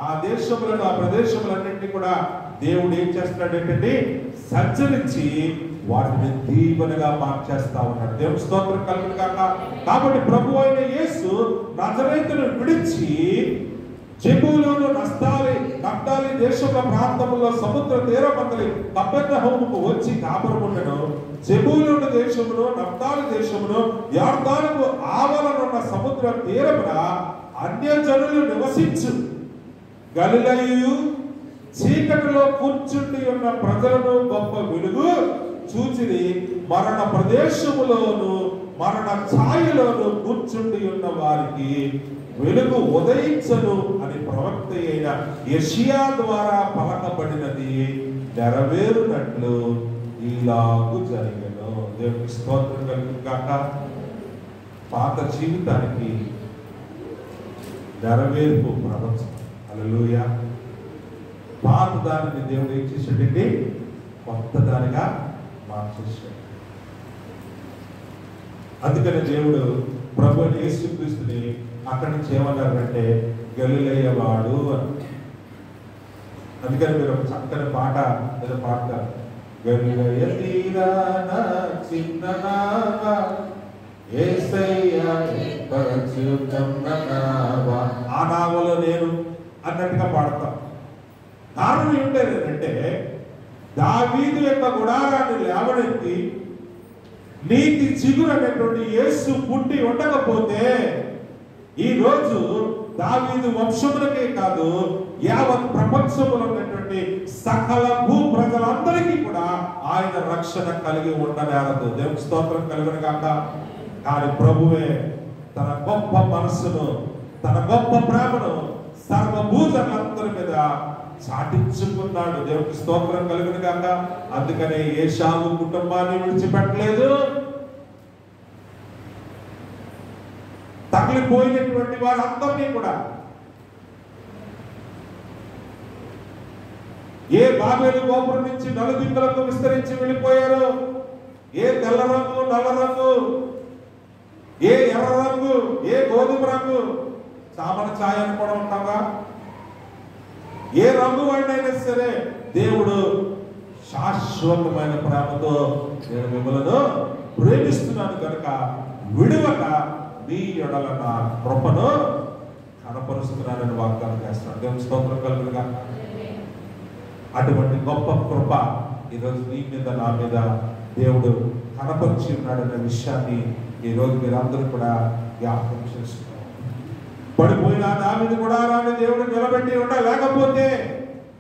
ఆ దేశములను, ఆ ప్రదేశములన్నింటినీ కూడా దేవుడు ఏం చేస్తున్నాడు ఏంటంటే, సంచరించి వాటిని దీవెనగా మార్చేస్తా ఉన్నాడు. దేవుని స్తోత్రం కలుగును గాక. కాబట్టి ప్రభు అయిన యేసు నజరేతును విడిచి జెబూలూను నఫ్తాలి దేశముల ప్రాంతములో సముద్ర తీరమందలి కపెర్నహూముకు వచ్చి కాపురముండెను. జెబూలూను దేశమును నఫ్తాలి దేశమును యోర్దానుకు ఆవలనున్న సముద్ర తీరమున అన్యజనులు నివసించు గలిలయు చీకటిలో కూర్చుండి ఉన్న ప్రజలను గొప్ప వెలుగు చూచిరి. మరణ ప్రదేశములోను మరణ ఛాయలోను కూర్చుండి ఉన్న వారికి వెలుగు ఉదయించను అని ప్రవక్త అయిన యెషయా ద్వారా పలకబడినది నెరవేరునట్లు ఇలాగు జరిగెను. దేవునికి స్తోత్రం కలుగును గాక. పాత జీవితానికి నెరవేర్పు ప్రవచనం. హల్లెలూయా. పాత దానిని దేవుడు ఏం చేశాడండి, కొత్త దానిగా మార్చేశాడు. అందుకని దేవుడు ప్రభు యేసుక్రీస్తుని అక్కడి నుంచి ఏమన్నారంటే గలిలయ వాడు అని. అందుకని మీరు ఒక చక్కని పాట ఏదో పాడతారు, గలిలయ తీరాన చిన్ననావా యేసయ్యా పరిశుద్ధనావా. ఆ నావలో నేను అన్నట్టుగా పాడతాం. కారణం ఏంటంటే దావీదు యొక్క గుడారాన్ని లేవనెత్తి నీతి చిగురు అనేటువంటి యేసు పుట్టి ఉండకపోతే ఈ రోజు దావీదు వంశములకే కాదు యావత్ ప్రపంచంలో ఉన్నటువంటి సకల భూ ప్రజలందరికీ కూడా ఆయన రక్షణ కలిగి ఉండనేరదు. దేవుని స్తోత్రం కలుగును గాక. కానీ ప్రభువే తన గొప్ప మనస్సును, తన గొప్ప ప్రేమను సర్వభూతులందరి మీద చాటించుకున్నాడు. దేవునికి స్తోత్రం కలుగును గాక. అందుకనే ఏశావు కుటుంబాన్ని విడిచిపెట్టలేదు. తగిలిపోయినటువంటి వారందరినీ కూడా ఏ బాబేలు గోపురం నుంచి నలుదిక్కులకు విస్తరించి వెళ్ళిపోయారు. ఏ తెల్ల రంగు, నల్ల రంగు, ఏ ఎర్ర రంగు, ఏ గోధుమ రంగు, చామన ఛాయ అని కూడా ఉంటాగా, ఏ రంగు వాడినైనా సరే దేవుడు శాశ్వతమైన ప్రేమతో నేను మిమ్మల్ని ప్రేమిస్తున్నాను కనుక విడువక మీ ఎడల నా కృపను కనపరుస్తున్నానని వాగ్దానం చేస్తున్నాడు. దేవుని స్తోత్రం కలుగునుగా. అటువంటి గొప్ప కృప ఈరోజు నీ మీద నా మీద దేవుడు కనపరిచి ఉన్నాడనే విషయాన్ని ఈరోజు మీరందరూ కూడా జ్ఞాపకం చేసుకున్నారు. పడిపోయిన దావీదు గుడారాన్ని దేవుడు నిలబెట్టి ఉండలేకపోతే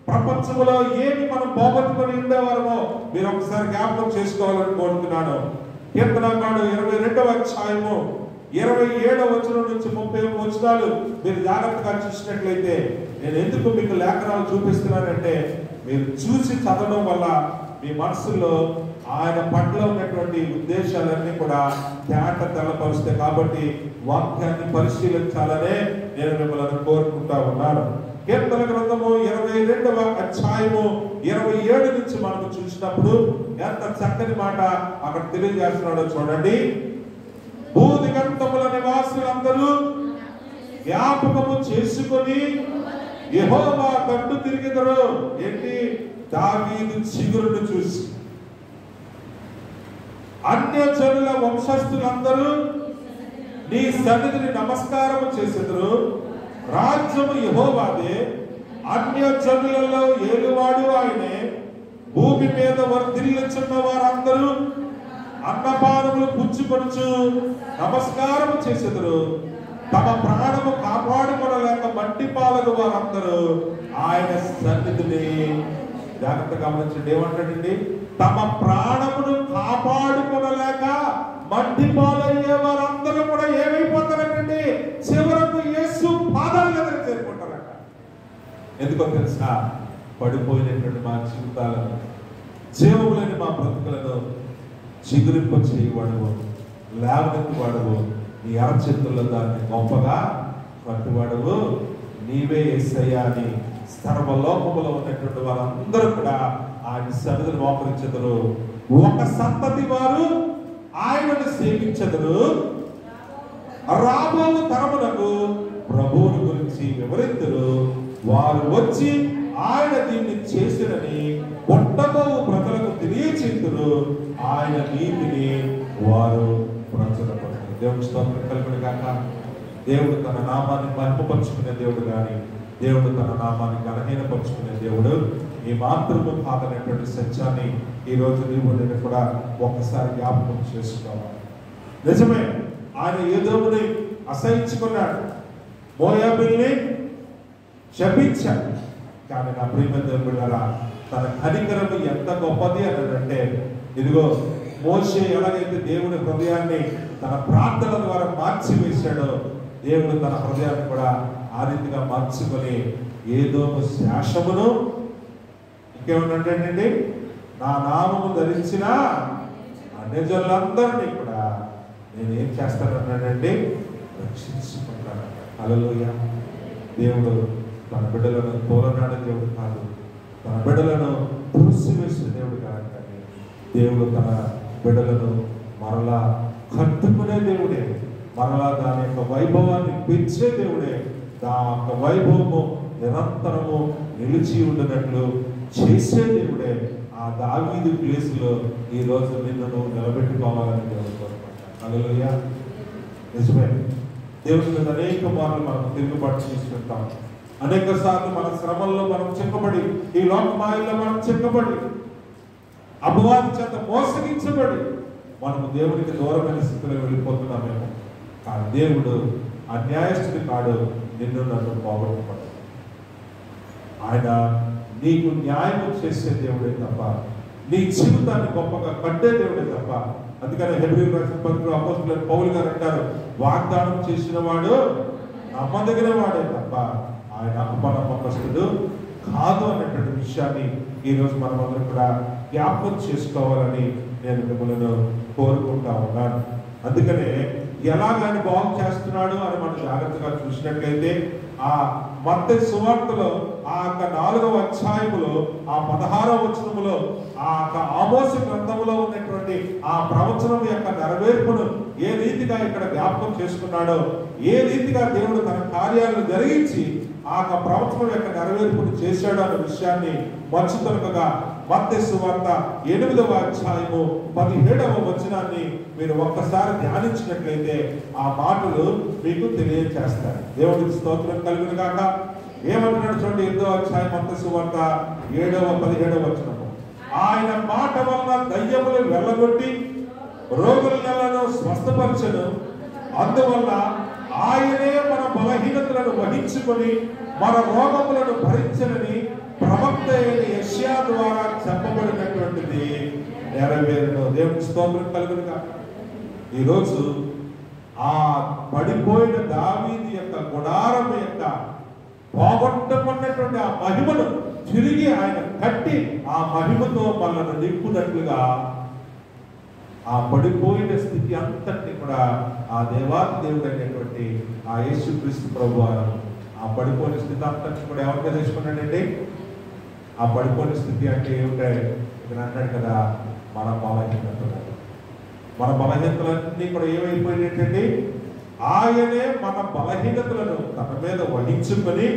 ప్రపంచంలో ఏమి మనం పోగొట్టుకొని ఉండేవారమో మీరు ఒకసారి జ్ఞాపకం చేసుకోవాలని కోరుతున్నాను. కీర్తనకాండ 22వ అధ్యాయము 27వ వచనం నుంచి 30వ వచనాలు మీరు జాగ్రత్తగా చూసినట్లయితే, నేను ఎందుకు మీకు లేఖనాలు చూపిస్తున్నానంటే మీరు చూసి చదవడం వల్ల మీ మనసులో ఆయన పట్ల ఉన్నటువంటి ఉద్దేశాలన్నీ కూడా తేట తెల్లపరుస్తాయి. కాబట్టి వాక్యాన్ని పరిశీలించాలనే నేను మిమ్మల్ని కోరుకుంటా ఉన్నాను. కీర్తన గ్రంథము 22వ అధ్యాయము 27 నుంచి మనకు చూసినప్పుడు ఎంత చక్కని మాట అక్కడ తెలియజేస్తున్నాడో చూడండి. భూదిగంతముల నివాసులందరూ జ్ఞాపకము చేసుకొని యెహోవా తట్టు తిరిగిదరు. ఏంటి? దావీదు చిగురును చూసి. అన్యజనుల వంశస్థులందరూ నీ సన్నిధిని నమస్కారము చేసెదరు. రాజ్యము యెహోవాదే, అన్యజనులలో ఏలువాడు ఆయనే. భూమి మీద వర్ధిల్లుచున్న వారందరూ అన్నపానములు పుచ్చుకొనుచు నమస్కారము చేసెదరు. తమ ప్రాణము కాపాడుకొనలేక మట్టి పాలకు వారందరూ ఆయన సన్నిధిని. జాగ్రత్తగా గమనించండి, ఏమంటాడండి? తమ ప్రాణమును కాపాడుకొనలేక మట్టి పాలయ్యే వారందరూ కూడా ఏమైపోతారండి? చివరకు యేసు పాదాల దగ్గర చేరుకుంటారట. ఎందుకో తెలుసా? పడిపోయినటువంటి మా జీవితాలను, జీవములని మా బ్రతుకులను చిగురింప చేయవాడవు, లేవనెత్తి వాడవు, నీ అరచేతుల్లో దాన్ని గొప్పగా పట్టువాడవు నీవే యేసయ్యా అని సర్వలోకములో ఉన్నటువంటి వారందరూ కూడా ఆయన సన్నిధిని మోకరించెదరు. ఒక సంతతి వారు ఆయనను సేవించెదరు. రాబో తరమునకు ప్రభువుని గురించి వివరింతురు. వారు వచ్చి ఆయన దీన్ని చేసినని పుట్టబో ప్రజలకు తెలియచేతురు. ఆయన నీతిని వారు ప్రచురపడతారు. దేవుని స్తోత్రం కలుగును గాక. దేవుడు తన నామాన్ని మహిమపరుచుకునే దేవుడు కానీ దేవుడు తన నామాన్ని గణహీనపరుచుకునే దేవుడు ఈ మాత్రము కాదనేటువంటి సత్యాన్ని ఈ రోజు నీవు నేను కూడా ఒక్కసారి జ్ఞాపకం చేసుకోవాలి. నిజమే, ఆయన ఏదోముని అసహించుకున్నాడు, మోయాబుల్ని శపించాడు. కానీ నా ప్రియమైన దేవుడారా, తన కనికరము ఎంత గొప్పది అన్నాడంటే, ఇదిగో మోషే ఎలాగైతే దేవుని హృదయాన్ని తన ప్రార్థన ద్వారా మార్చివేశాడో, దేవుడు తన హృదయాన్ని కూడా ఆ రీతిగా మార్చుకొని ఏదోము శాసమును ఇంకేమన్నాడండి? నా నామము ధరించిన అన్యజనులందరినీ కూడా నేనేం చేస్తానన్నాడండి? రక్షించుకుంటాను. హల్లెలూయా. దేవుడు తన బిడ్డలను తోలనాడే దేవుడు కాదు, తన బిడ్డలను త్రోసివేసే దేవుడు కాదు, కానీ దేవుడు తన బిడ్డలను మరలా కట్టుకునే దేవుడే, మరలా దాని యొక్క వైభవాన్ని పెంచే దేవుడే, దాని యొక్క వైభవము నిరంతరము నిలిచి ఉండినట్లు చేసే దేవుడే. ఆ ఆ దావీదు ప్లేస్లో ఈ రోజు నిన్ను నువ్వు నిలబెట్టుకోవాలని దేవుడు కోరుకుంటాను. హల్లెలూయా. నిజమే, దేవుని మీద అనేక మార్లు మనం తిరుగుబాటు చేసుకుంటాం. అనేక సార్లు మన శ్రమల్లో మనం చిక్కబడి, ఈ లోక మాయల్లో మనం చిక్కబడి, అపవాది చేత మోసగించబడి మనము దేవునికి దూరమైన స్థితిలో వెళ్ళిపోతున్నామేమో. కానీ దేవుడు అన్యాయస్తుడి కాడు, నిన్ను నన్ను పోగొట్టుకోడు. ఆయన నీకు న్యాయం చేసే దేవుడే తప్ప, నీ జీవితాన్ని గొప్పగా కట్టే దేవుడే తప్ప. అందుకని హెబ్రీయులకు రాసిన పత్రికలో అపోస్తలుడైన పౌలు గారు అంటారు, వాగ్దానం చేసిన వాడు నమ్మదగిన వాడే తప్ప ఆయన అపనమ్మకస్తుడు కాదు అనేటువంటి విషయాన్ని ఈరోజు మనమందరం కూడా జ్ఞాపకం చేసుకోవాలని నేను మిమ్మల్ని కోరుకుంటా ఉన్నాను. అందుకనే ఎలాగని బాగు చేస్తున్నాడు అని మనం జాగ్రత్తగా చూసినట్లయితే ఆ మత్తయి సువార్తలో ఆ 4వ అధ్యాయములో ఆ 16వ వచనములో ఆ ఆమోసు గ్రంథములో ఉన్నటువంటి ఆ ప్రవచనం యొక్క నెరవేర్పును ఏ రీతిగా ఇక్కడ జ్ఞాపకం చేసుకున్నాడో, ఏ రీతిగా దేవుడు తన కార్యాలను జరిగించి ఆ ప్రవచనం యొక్క నెరవేర్పును చేశాడు అన్న విషయాన్ని మచ్చుతొలకగా మత్తయి సువార్త 8వ అధ్యాయము 17వ వచనాన్ని మీరు ఒక్కసారి ధ్యానించినట్లయితే ఆ మాటలు మీకు తెలియజేస్తారు. దేవుడికి స్తోత్రం కలుగును గాక. ఏమంటున్నాడు చూడండి, 8వ అధ్యాయం మత్తయి సువార్త 7వ 17వ వచనము. ఆయన మాట వల్ల దయ్యములు వెళ్ళగొట్టి రోగులను స్వస్థపరచను, అందువల్ల ఆయనే మన బలహీనతలను వహించుకొని మన రోగములను భరించనని ప్రవక్త అయిన యెషయా ద్వారా చెప్పబడినటువంటిది నెరవేరును. దేవునికి స్తోత్రం కలుగును గాక. ఈరోజు ఆ పడిపోయిన దావీదు యొక్క గుడారం యొక్క పోగొట్టమన్నటువంటి ఆ మహిమను తిరిగి ఆయన కట్టి ఆ మహిమతో మనల్ని నింపునట్లుగా ఆ పడిపోయిన స్థితి అంతటిని కూడా ఆ దేవాది దేవుడు అనేటువంటి ఆ యేసుక్రీస్తు ప్రభువారు ఆ పడిపోయిన స్థితి అంతటిని కూడా ఎవరిగా తీసుకున్నాడండి? ఆ పడిపోయిన స్థితి అంటే ఏమిటంటే ఇక్కడ అన్నాడు కదా, మన బలహీనతలు. మన బలహీనతలన్నీ కూడా ఏమైపోయినట్టండి? ఆయనే మన బలహీనతలను తన మీద వహించుకొని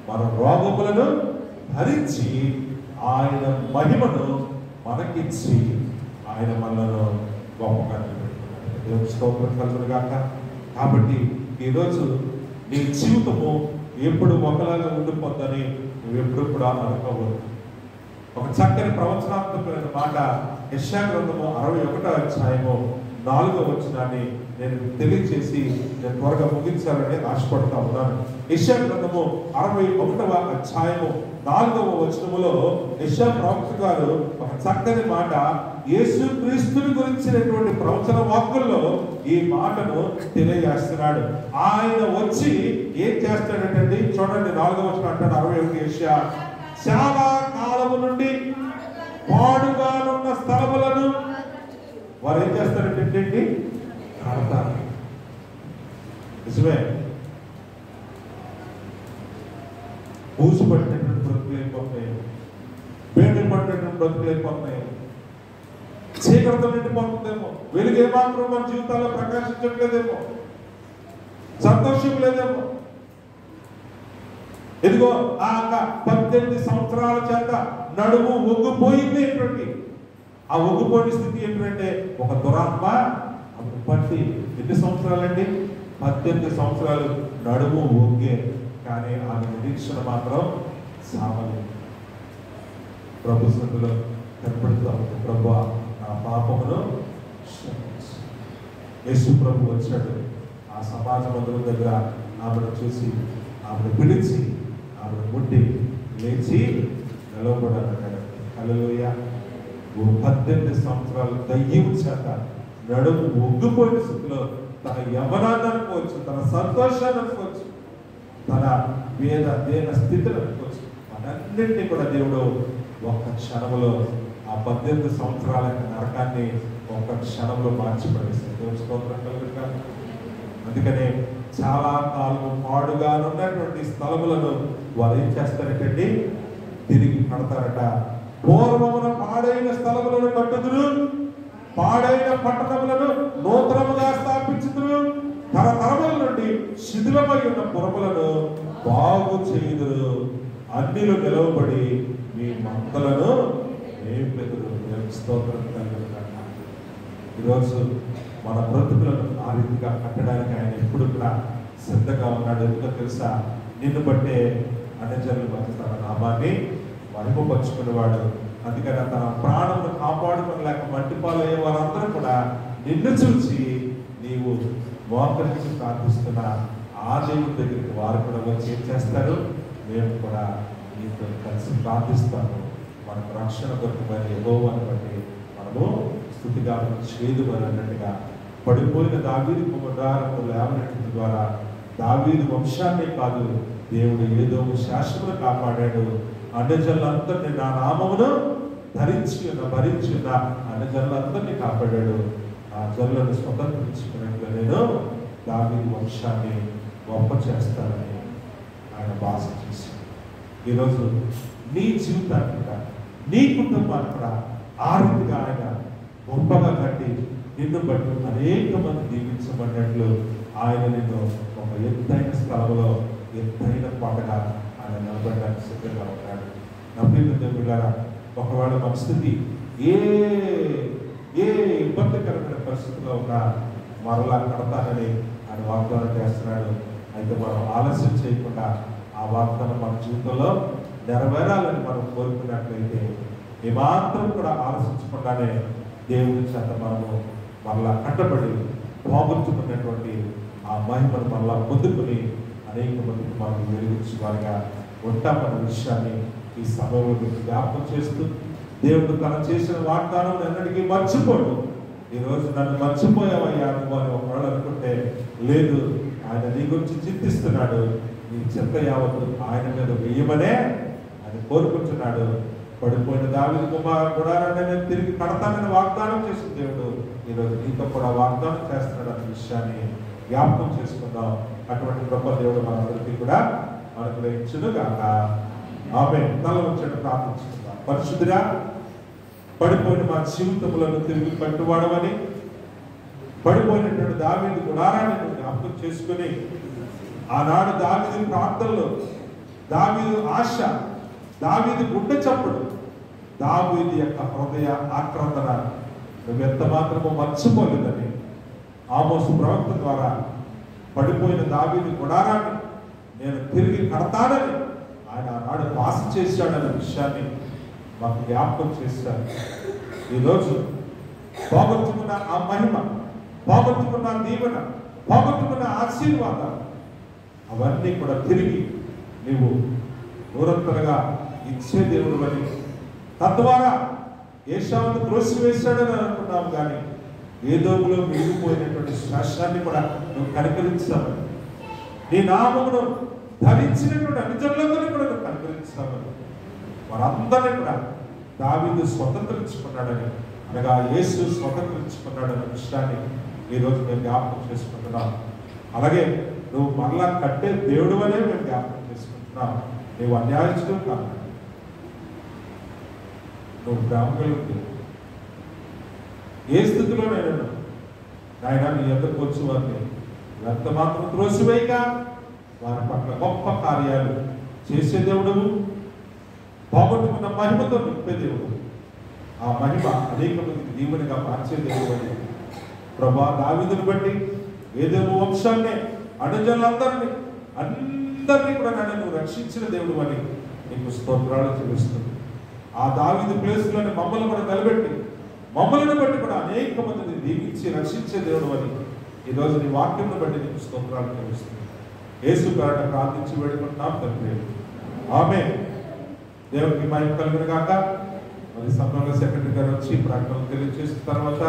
మన రోగములను భరించి ఆయన మహిమను మనకిచ్చి ఆయన మనలను గొప్పగా నిలబెట్టుకున్నాడు. దేవుని స్తోత్రం కలుగును గాక. కాబట్టి ఈరోజు నీ జీవితము ఎప్పుడు ఒకలాగా ఉండిపోద్దని నువ్వెప్పుడు కూడా అనుకోవద్దు. ఒక చక్కని ప్రవచనాత్మకమైన మాట యెషయా గ్రంథము 61వ అధ్యాయము 4వ వచనాన్ని నేను తెలియజేసి నేను త్వరగా ముగించాలని ఆశపడుతూ ఉన్నాను. యెషయా గ్రంథము 61వ అధ్యాయము 4వ వచనములో యెషయా ప్రవక్త గారు ఒక చక్కని మాట యేసుక్రీస్తుని గురించినటువంటి ప్రవచన వాక్కుల్లో ఈ మాటను తెలియజేస్తున్నాడు. ఆయన వచ్చి ఏం చేస్తాడంటే చూడండి, 4వ వచనం అంటాడు 61 యెషయా, చాలా కాలము నుండి పాడుగానున్న స్థలములను వారు ఏం చేస్తారంటే కడతారు. నిజమే, పూసు పట్టినటువంటి బ్రతుకులు అయిపోతున్నాయి, వేటలు పట్టినటువంటి బ్రతుకులు అయిపోతున్నాయి, చీకటితో నిండిపోతుందేమో, వెలుగే మాత్రం మన జీవితాల్లో ప్రకాశించట్లేదేమో, సంతోషం లేదేమో. ఇదిగో ఆ 18 సంవత్సరాల చేత నడుము ఒగ్గిపోయింది. ఆ ఒగ్గిపోయిన స్థితి ఏంటంటే ఒక దురాత్మ పట్టి ఎన్ని సంవత్సరాలండి? 18 సంవత్సరాలు నడుము ఒగ్గే, కానీ ఆమె నిరీక్షణ మాత్రం సామలేదు. ప్రభు సన్నిధిలో కనపడుతూ ప్రభు నా పాపమును క్షమించు. యేసు ప్రభు వచ్చాడు ఆ సమాజ మందిరం దగ్గర, ఆమెను చూసి ఆమెను పిలిచి ఆమెను ముట్టి లేచి నిలవబడ్డాడు. హల్లెలూయా. 18 సంవత్సరాలు దయ్యం చేత నడుము ఒగ్గిపోయిన స్థితిలో తన యవ్వనాన్ని అనుకోవచ్చు, తన సంతోషాన్ని అనుకోవచ్చు, తన దేన స్థితిని అనుకోవచ్చు, అన్నింటినీ కూడా దేవుడు ఒక్క క్షణంలో ఆ 18 సంవత్సరాల నరకాన్ని ఒక్క క్షణంలో మార్చిపడేస్తాడు. దేవుని స్తోత్రం కలుగును గాక. అందుకనే చాలా కాలం పాడుగా ఉన్నటువంటి స్థలములను వారు ఏం చేస్తారంటే తిరిగి కడతారట. పూర్వమున పాడైన స్థలములను కట్టుదురు, పాడైన పట్టణములను నూతనముగా స్థాపించుదురు, తరతరముల నుండి శిథిలమై ఉన్న పురములను బాగు చేయుదురు, అన్నిలు నిలవబడి మీ మందలను మేపెదరు. ఎదురు దేవునికి స్తోత్రం కలుగును గాక. ఈరోజు మన బ్రతుకులను ఆ రీతిగా కట్టడానికి ఆయన ఎప్పుడు కూడా శ్రద్ధగా ఉన్నాడు. ఎందుకో తెలుసా? నిన్ను బట్టే అన్యజనుల మధ్య తన నామాన్ని మహిమపరుచుకునేవాడు. అందుకని తన ప్రాణమును కాపాడుకోలేక మట్టిపాలయ్యే వారందరూ కూడా నిన్ను చూసి నీవు మోకరించి ప్రార్థిస్తున్న ఆ దేవుడి దగ్గరికి వారు కూడా వచ్చి ఏం చేస్తారు? మేము కూడా నీతో కలిసి ప్రార్థిస్తాము, మనకు రక్షణ కొరకుమైన యెహోవాను బట్టి మనము స్తుతిగానం చేదుమని అన్నట్టుగా పడిపోయిన దావీదు కుమారుడు లేవనెత్తడం ద్వారా దావీదు వంశాన్నే కాదు, దేవుడు ఏదో శాశ్వత కాపాడాడు. అన్యజనులందరినీ నా నామమును భరించి ఉన్న అన్యజనులందరినీ కాపాడాడు. ఆ జనులను స్వతంత్రించుకున్నట్లు నేను దావీదు వంశాన్ని గొప్ప చేస్తానని ఆయన భాష చేశాడు. ఈరోజు నీ జీవితాన్ని కూడా నీ కుటుంబాన్ని కూడా ఆ రీతిగా ఆయన గొప్పగా కట్టి నిన్ను బట్టి అనేక మంది దీవించబడినట్లు ఆయన నిన్ను ఒక ఎత్తైన స్థలంలో ఎత్తైన పాటగా ఆయన నిలబడడానికి సిద్ధంగా ఉన్నాడు. నమ్మిన దేవుళ్ళారా, ఒకవేళ మన స్థితి ఏ ఇబ్బందికరమైన పరిస్థితిలో ఉన్నా మరలా కడతానని ఆయన వాగ్దానం చేస్తున్నాడు. అయితే మనం ఆలస్యం చేయకుండా ఆ వాగ్దానం మన జీవితంలో నెరవేరాలని మనం కోరుకున్నట్లయితే ఏమాత్రం కూడా ఆలోచించకుండానే దేవుని చేత మనము మరలా కట్టబడి పోగొట్టుకున్నటువంటి ఆ మహిమను మరలా పొందుకుని అనేక మందికి మనం వెలిగించే వారిగా ఉంటామన్న విషయాన్ని ఈ సమయంలో జ్ఞాపకం చేస్తూ, దేవుడు తను చేసిన వాగ్దానం ఎన్నటికీ మర్చిపోడు. ఈరోజు నన్ను మర్చిపోయావయ్యా నువ్వు అని ఒకవేళ అనుకుంటే, లేదు, ఆయన నీ గురించి చింతిస్తున్నాడు. నీ చింత యావత్తు ఆయన మీద వేయమనే ఆయన కోరుకుంటున్నాడు. పడిపోయిన దావీదు కుమారుడు గుడారాన్ని నేను తిరిగి కడతానని వాగ్దానం చేసిన దేవుడు ఈరోజు నీతో కూడా వాగ్దానం చేస్తున్నాడు అనే విషయాన్ని జ్ఞాపకం చేసుకుందాం. అటువంటి గొప్ప దేవుడు మనందరికీ కూడా అనుగ్రహించునుగాక. ఆమేన్. తల వంచండి, ప్రార్థించుకుందాం. పరిశుద్ధుడా, పడిపోయిన మా జీవితములను తిరిగి కట్టువాడమని పడిపోయినటువంటి దావీదు గుడారాన్ని జ్ఞాపకం చేసుకుని ఆనాడు దావీదు ప్రార్థనలో దావీదు ఆశ, దావీదు గుండె చప్పుడు, దావీదు యొక్క హృదయ ఆక్రందన నువ్వెంత మాత్రమో మర్చిపోలేదని ఆమోసు ప్రవక్త ద్వారా పడిపోయిన దావీదు గుడారాన్ని నేను తిరిగి కడతానని ఆయన ఆనాడు భాష చేశాడన్న విషయాన్ని మాకు జ్ఞాపకం చేశాడు. ఈరోజు పోగొట్టుకున్న ఆ మహిమ, పోగొట్టుకున్న దీవెన, పోగొట్టుకున్న ఆశీర్వాదాలు అవన్నీ కూడా తిరిగి నీవు నూరంతరగా ఇచ్చే దేవుడు అని, తద్వారా ఏశావును త్రోసివేశాడని అనుకున్నావు, కానీ ఏదోములో మిగిలిపోయినటువంటి శ్వాసాన్ని కూడా నువ్వు కనికరించామని, నీ నామమును ధరించినటువంటి అన్యజనులందరినీ కూడా నువ్వు కనికరించామని, వారందరినీ కూడా దావీదు స్వతంత్రించుకున్నాడని, అనగా యేసు స్వతంత్రించుకున్నాడన్న విషయాన్ని ఈరోజు మేము జ్ఞాపకం చేసుకుంటున్నాం. అలాగే నువ్వు మరలా కట్టే దేవుడు అనే మేము జ్ఞాపకం చేసుకుంటున్నాం. నువ్వు అన్యాయస్తుడు కాదు, నువ్వు బ్రాహ్మణుడు. ఏ స్థితిలో నేను నాయన నీ ఎదురుకు వచ్చి వారిని ఎంత మాత్రం త్రోసివేయక వారి పట్ల గొప్ప కార్యాలు చేసే దేవుడు, పోగొట్టుకున్న మహిమతో నింపే దేవుడు, ఆ మహిమ అనేక మందికి దీవెనగా మార్చే దేవుడు అని ప్రభా దావీదును బట్టి ఏదేమో వంశాన్నే అందరినీ కూడా నన్ను రక్షించిన దేవుడు అని నీకు స్తోత్రాలు చెల్లిస్తుంది. ఆ దావీదు ప్లేస్లోనే మమ్మల్ని కూడా నిలబెట్టి మమ్మల్ని బట్టి కూడా అనేక మందిని దీవించి రక్షించే దేవుడు అని ఈరోజు నీ వాక్యం బట్టి నీకు స్తోత్రాలు చెల్లిస్తుంది. యేసు పేరట ప్రార్థించి వేడుకుంటున్నాం తండ్రి, ఆమేన్. దేవునికి మహిమ కలుగును గాక. మరి సంఘంలో సెక్రటరీ గారు వచ్చి ప్రకటనలు తెలియజేసిన తర్వాత